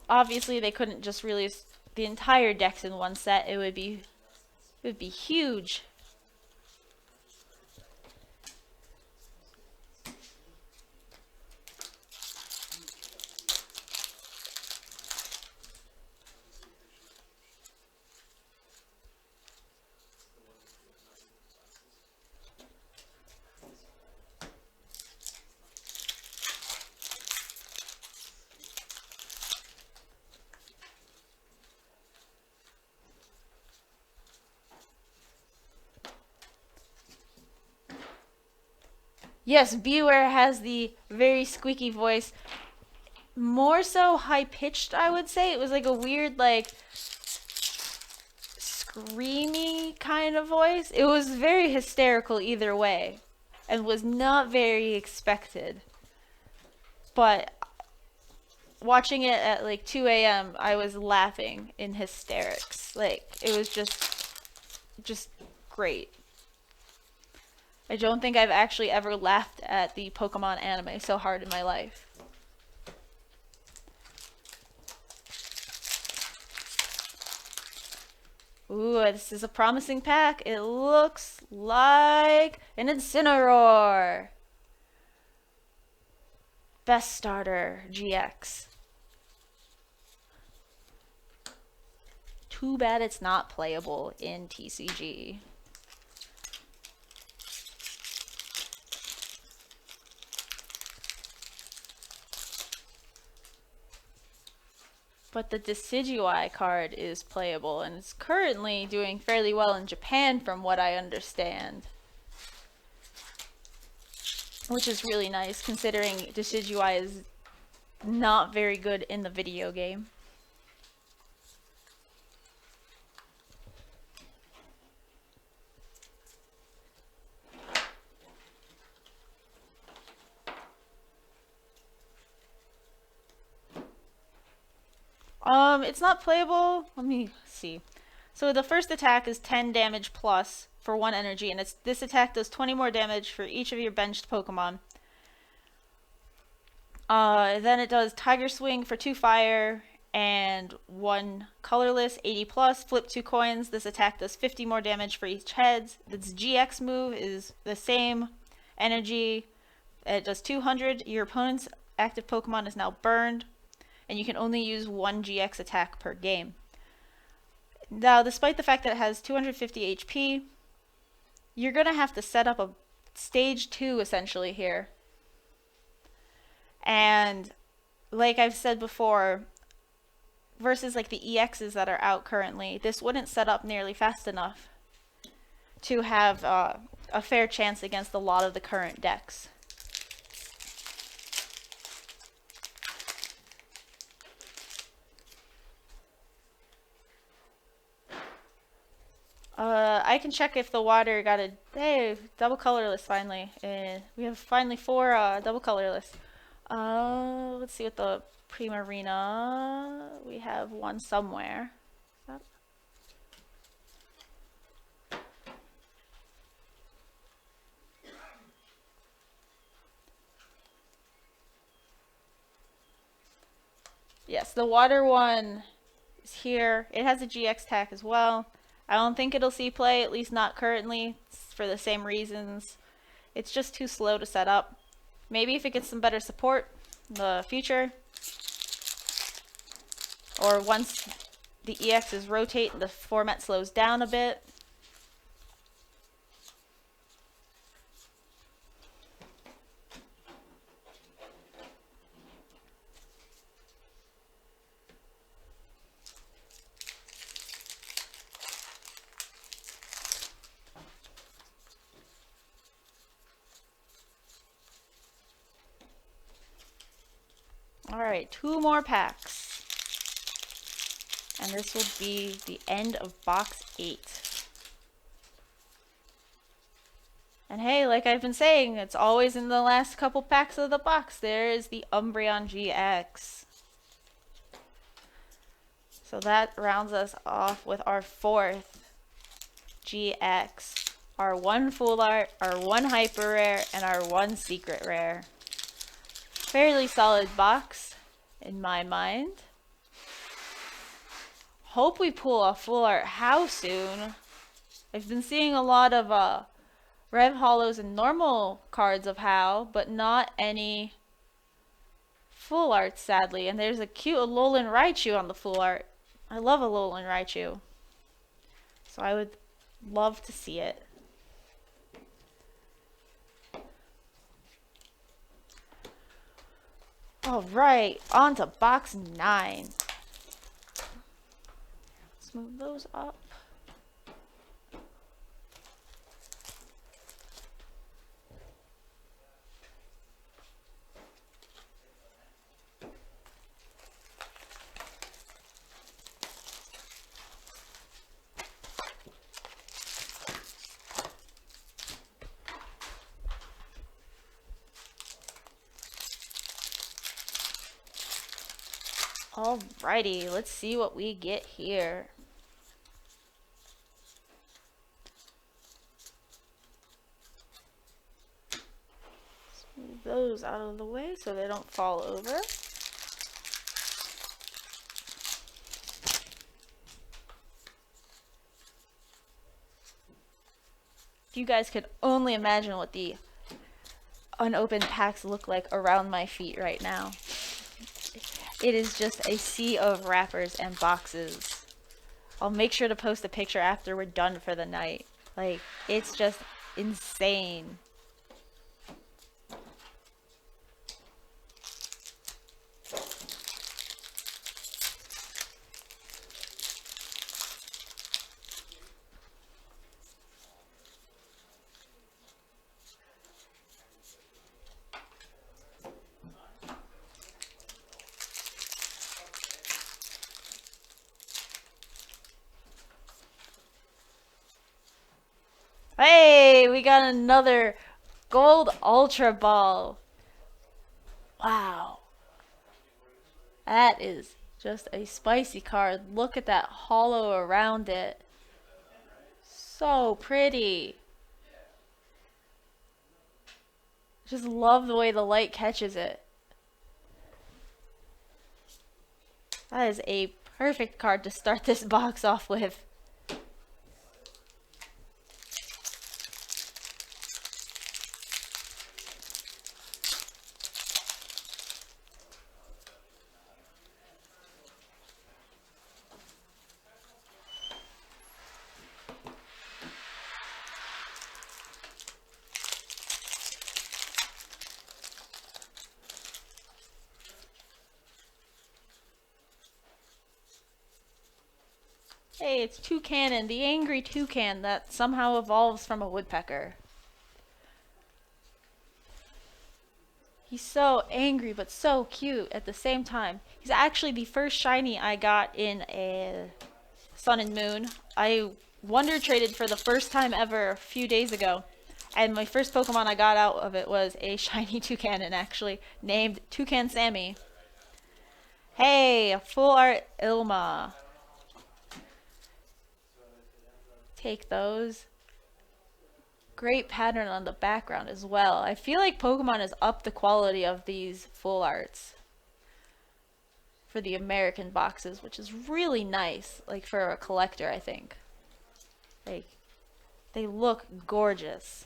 obviously they couldn't just release the entire dex in one set. It would be huge. Yes, Beware has the very squeaky voice. More so high-pitched, I would say. It was like a weird, like, screamy kind of voice. It was very hysterical either way. And was not very expected. But watching it at like 2 a.m., I was laughing in hysterics. Like, it was just great. I don't think I've actually ever laughed at the Pokemon anime so hard in my life. Ooh, this is a promising pack. It looks like an Incineroar. Best Starter GX. Too bad it's not playable in TCG. But the Decidueye card is playable, and it's currently doing fairly well in Japan from what I understand. Which is really nice, considering Decidueye is not very good in the video game. It's not playable. Let me see. So the first attack is 10 damage plus for 1 energy, and this attack does 20 more damage for each of your benched Pokemon. Then it does Tiger Swing for 2 fire and 1 colorless, 80 plus. Flip 2 coins. This attack does 50 more damage for each head. This GX move is the same energy. It does 200. Your opponent's active Pokemon is now burned, and you can only use 1 GX attack per game. Now, despite the fact that it has 250 HP, you're going to have to set up a stage 2 essentially here. And like I've said before, versus like the EXs that are out currently, this wouldn't set up nearly fast enough to have a fair chance against a lot of the current decks. I can check if the water got a... Hey, double colorless finally. We have finally 4 double colorless. Let's see what the Primarina... We have one somewhere. Yes, the water one is here. It has a GX tack as well. I don't think it'll see play, at least not currently, for the same reasons. It's just too slow to set up. Maybe if it gets some better support in the future, or once the EXs rotate and the format slows down a bit, Alright, 2 more packs. And this will be the end of box 8. And hey, like I've been saying, it's always in the last couple packs of the box. There is the Umbreon GX. So that rounds us off with our 4th GX. Our 1 Full Art, our 1 Hyper Rare, and our 1 Secret Rare. Fairly solid box, in my mind. Hope we pull a Full Art How soon. I've been seeing a lot of Rev Hollows and normal cards of How, but not any Full Arts, sadly. And there's a cute Alolan Raichu on the Full Art. I love Alolan Raichu. So I would love to see it. Alright, on to box 9. Let's move those up. Alrighty, let's see what we get here. Let's move those out of the way so they don't fall over. If you guys could only imagine what the unopened packs look like around my feet right now. It is just a sea of wrappers and boxes. I'll make sure to post a picture after we're done for the night. Like, it's just insane. Hey, we got another gold Ultra Ball. Wow. That is just a spicy card. Look at that hollow around it. So pretty. Just love the way the light catches it. That is a perfect card to start this box off with. Hey, it's Toucanon, the angry toucan that somehow evolves from a woodpecker. He's so angry but so cute at the same time. He's actually the first shiny I got in a Sun and Moon. I Wonder Traded for the first time ever a few days ago. And my first Pokemon I got out of it was a shiny Toucanon, actually, named Toucan Sammy. Hey, a full art Ilma. Take those. Great pattern on the background as well. I feel like Pokemon has upped the quality of these full arts for the American boxes, which is really nice, like for a collector, I think. Like, they look gorgeous.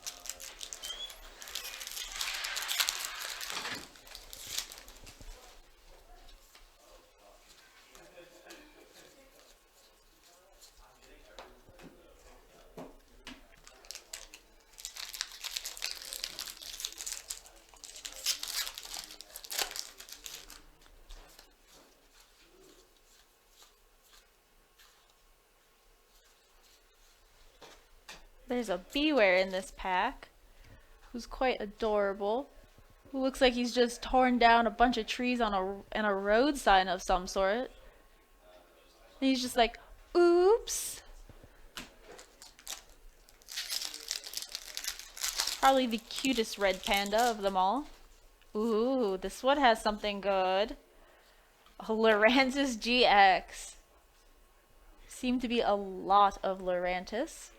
There's a Beware in this pack, who's quite adorable. Looks like he's just torn down a bunch of trees on a road sign of some sort. And he's just like, oops. Probably the cutest red panda of them all. Ooh, this one has something good. A Lurantis GX. Seem to be a lot of Lurantis.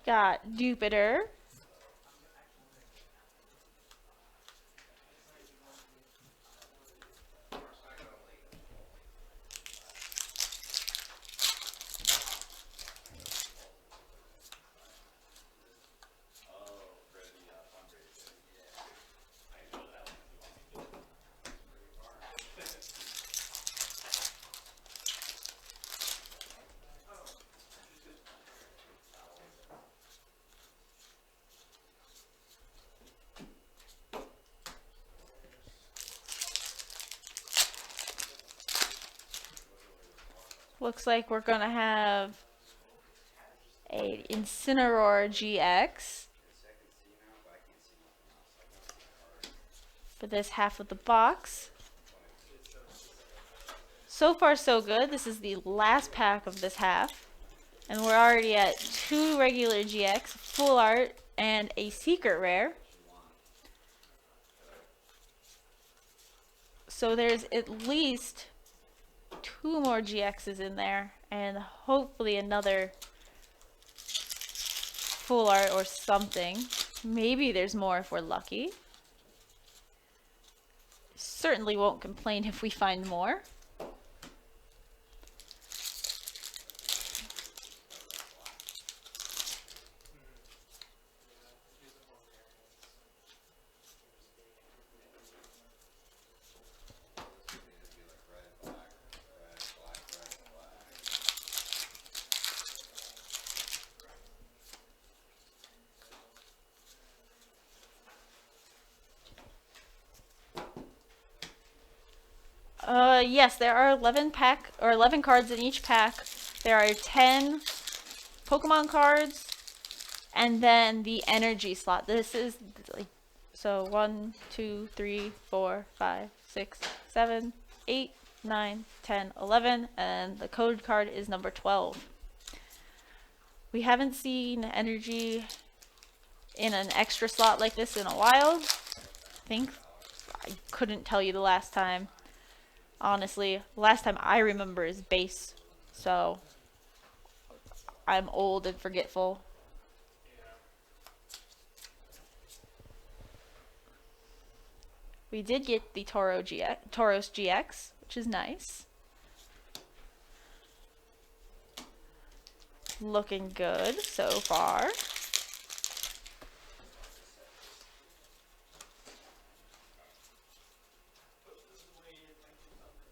Got Jupiter. Looks like we're gonna have a Incineroar GX for this half of the box. So far so good. This is the last pack of this half. And we're already at 2 regular GX, full art, and a secret rare. So there's at least 2 more GXs in there, and hopefully another full art or something. Maybe there's more if we're lucky. Certainly won't complain if we find more. Yes, there are 11 cards in each pack. There are 10 Pokemon cards, and then the energy slot. This is like, so 1, 2, 3, 4, 5, 6, 7, 8, 9, 10, 11, and the code card is number 12. We haven't seen energy in an extra slot like this in a while. I couldn't tell you the last time. Honestly, last time I remember is base, so I'm old and forgetful. We did get the Tauros GX, which is nice. Looking good so far.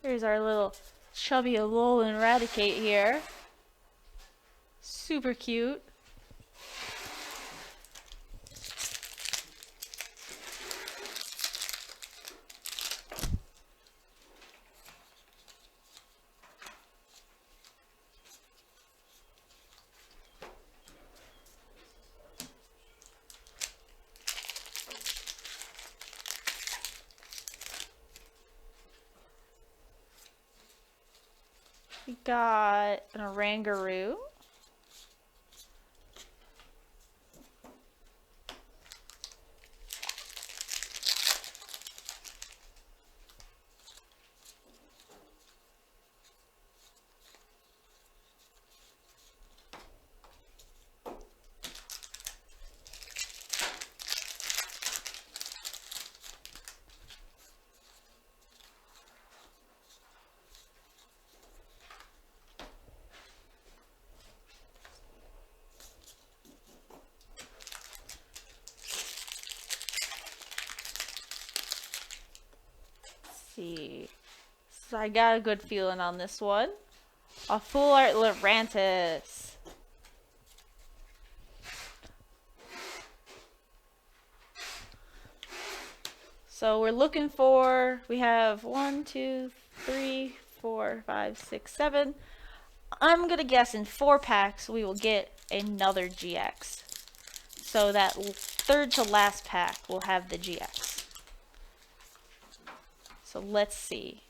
Here's our little chubby Alolan Raticate here. Super cute. We got an Orangaroo. see. So I got a good feeling on this one. A full art Lurantis. So we're looking for, we have 1, 2, 3, 4, 5, 6, 7. I'm gonna guess in 4 packs we will get another GX. So that third to last pack will have the GX. So let's see.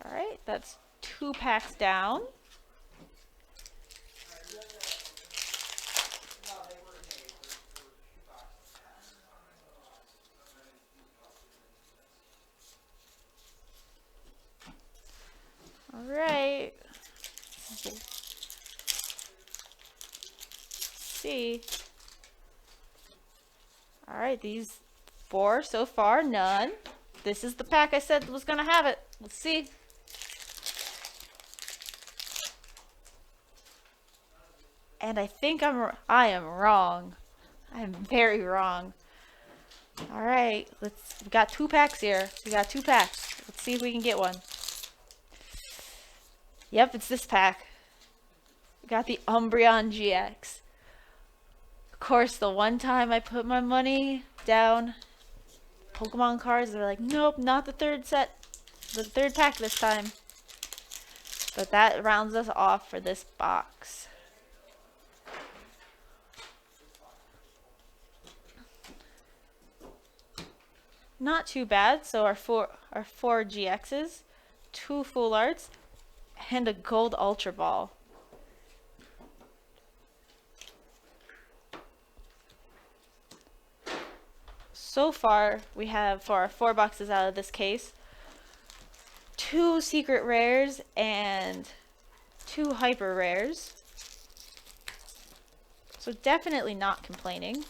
Alright, that's 2 packs down. Alright. See. Alright, these 4 so far, none. This is the pack I said was gonna have it. Let's see. And I think I am wrong. I am very wrong. Alright, we got 2 packs here. We got 2 packs. Let's see if we can get one. Yep, it's this pack. We got the Umbreon GX. Of course, the one time I put my money down, Pokemon cards, they're like, nope, not the third set. The third pack this time. But that rounds us off for this box. Not too bad. So our four GXs, 2 full arts, and a gold Ultra Ball. So far, we have, for our 4 boxes out of this case, 2 secret rares and 2 hyper rares. So definitely not complaining.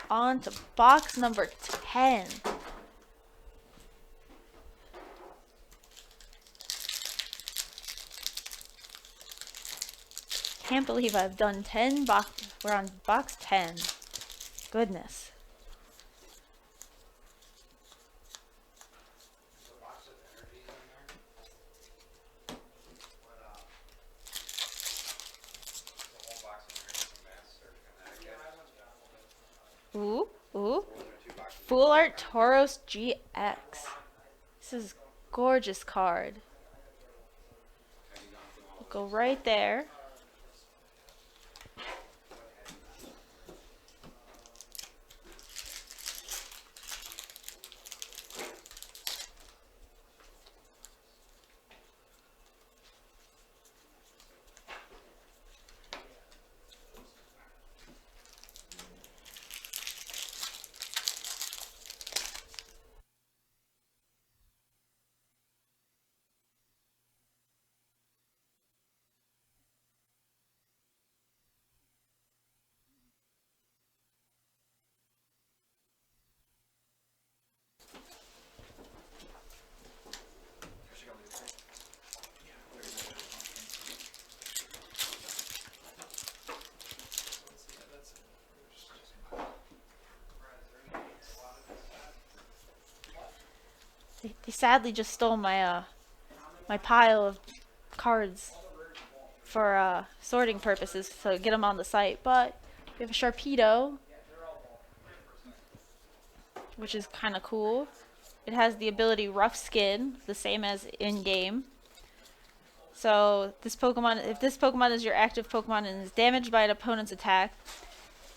On to box number 10. Can't believe I've done 10 boxes. We're on box 10. Goodness. Ooh, ooh. Full Art Tauros GX. This is a gorgeous card. Go right there. They sadly just stole my my pile of cards for sorting purposes, so get them on the site. But we have a Sharpedo, which is kind of cool. It has the ability Rough Skin, the same as in game. So this Pokemon, if this Pokemon is your active Pokemon and is damaged by an opponent's attack,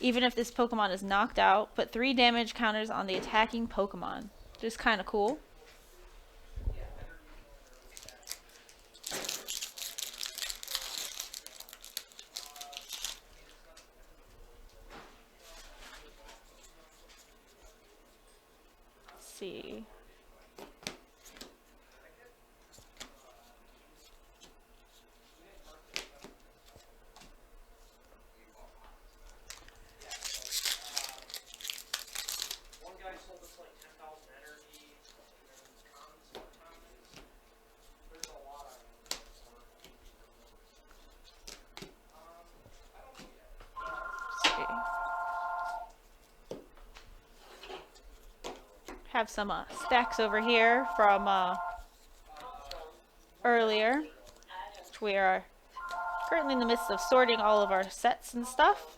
even if this Pokemon is knocked out, put 3 damage counters on the attacking Pokemon. Just kind of cool. Let's see. have some stacks over here from earlier, which we are currently in the midst of sorting all of our sets and stuff.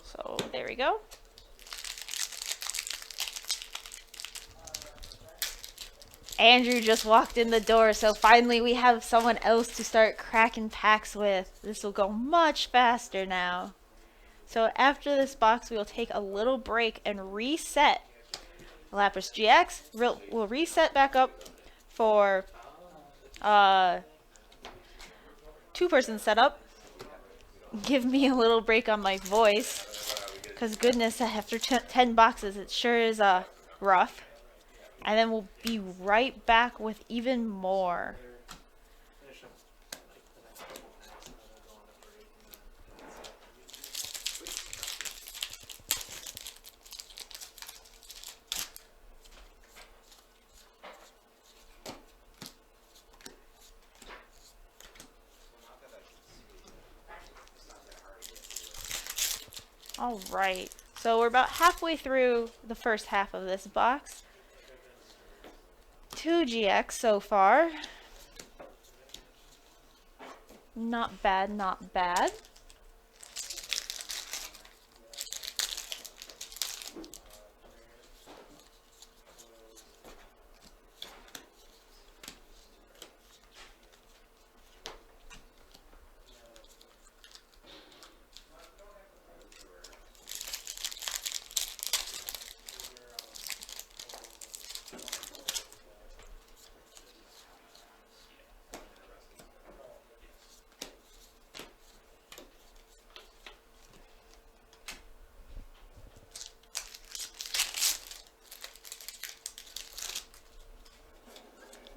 So there we go. Andrew just walked in the door, so finally we have someone else to start cracking packs with. This will go much faster now. So after this box, we will take a little break and reset. Lapras GX will reset back up for two-person setup. Give me a little break on my voice, because goodness, after 10 boxes, it sure is rough. And then we'll be right back with even more. Alright, so we're about halfway through the first half of this box. 2 GX so far. Not bad, not bad.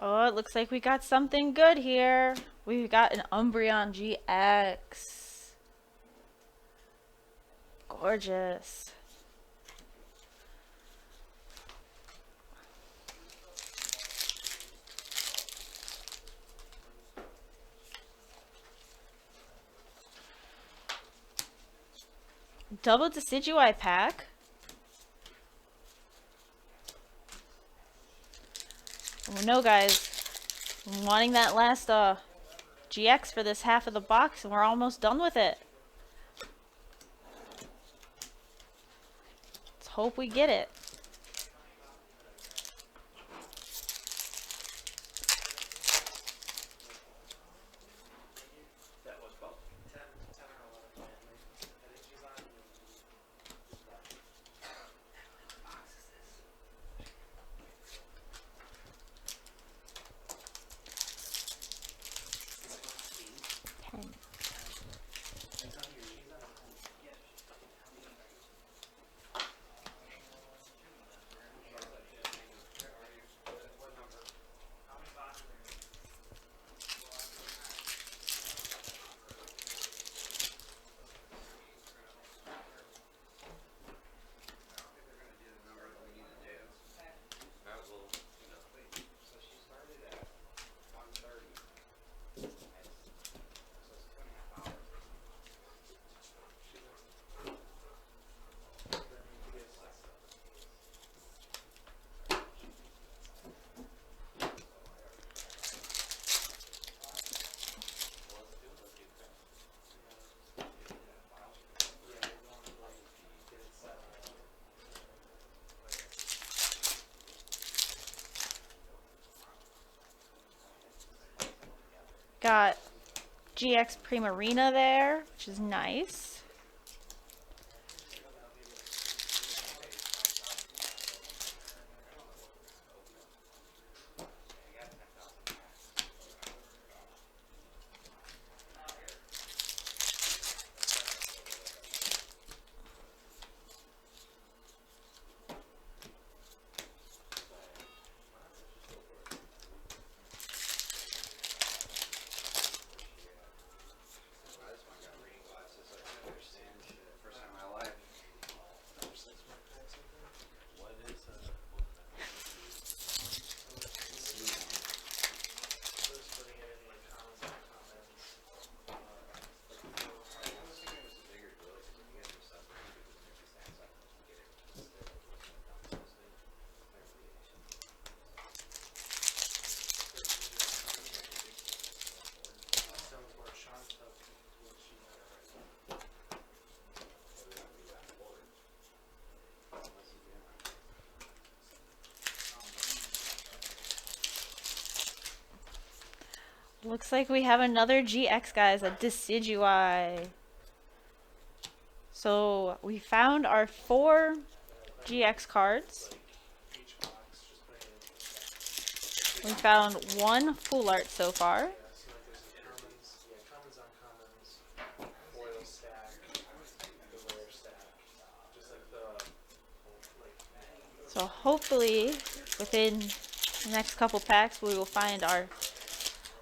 Oh, it looks like we got something good here. We've got an Umbreon GX. Gorgeous. Double Decidueye pack. Oh no, guys. I'm wanting that last GX for this half of the box, and we're almost done with it. Let's hope we get it. Got GX Primarina there, which is nice. Looks like we have another GX, guys, a Decidueye. So we found our 4 GX cards. Each box, just putting We found 1 full art so far. see like there's an intermons, commons, uncommons, foil stack, the rare stack, just like the So hopefully within the next couple packs we will find our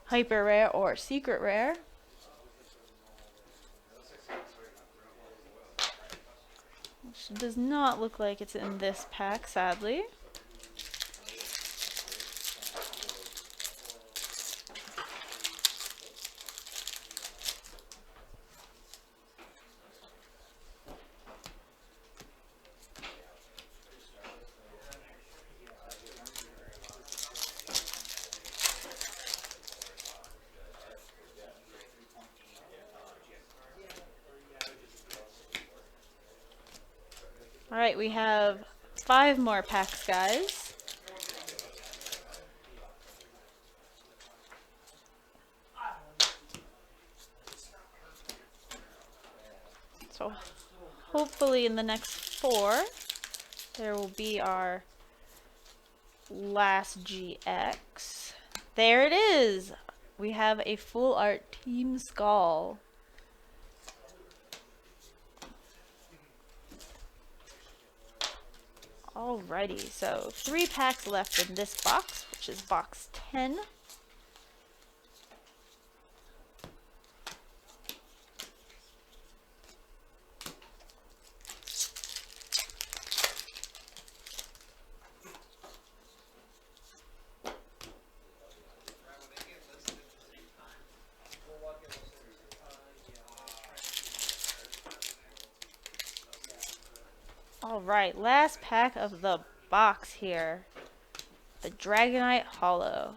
hyper rare or secret rare. Which does not look like it's in this pack, sadly. Alright, we have 5 more packs, guys. So hopefully in the next 4 there will be our last GX. There it is! We have a full art Team Skull. Alrighty, so 3 packs left in this box, which is box 10. Alright, last pack of the box here. The Dragonite Hollow.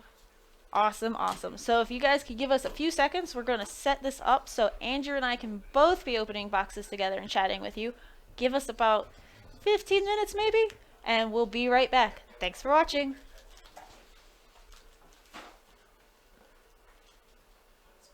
Awesome, awesome. So if you guys could give us a few seconds, we're going to set this up so Andrew and I can both be opening boxes together and chatting with you. Give us about 15 minutes maybe, and we'll be right back. Thanks for watching.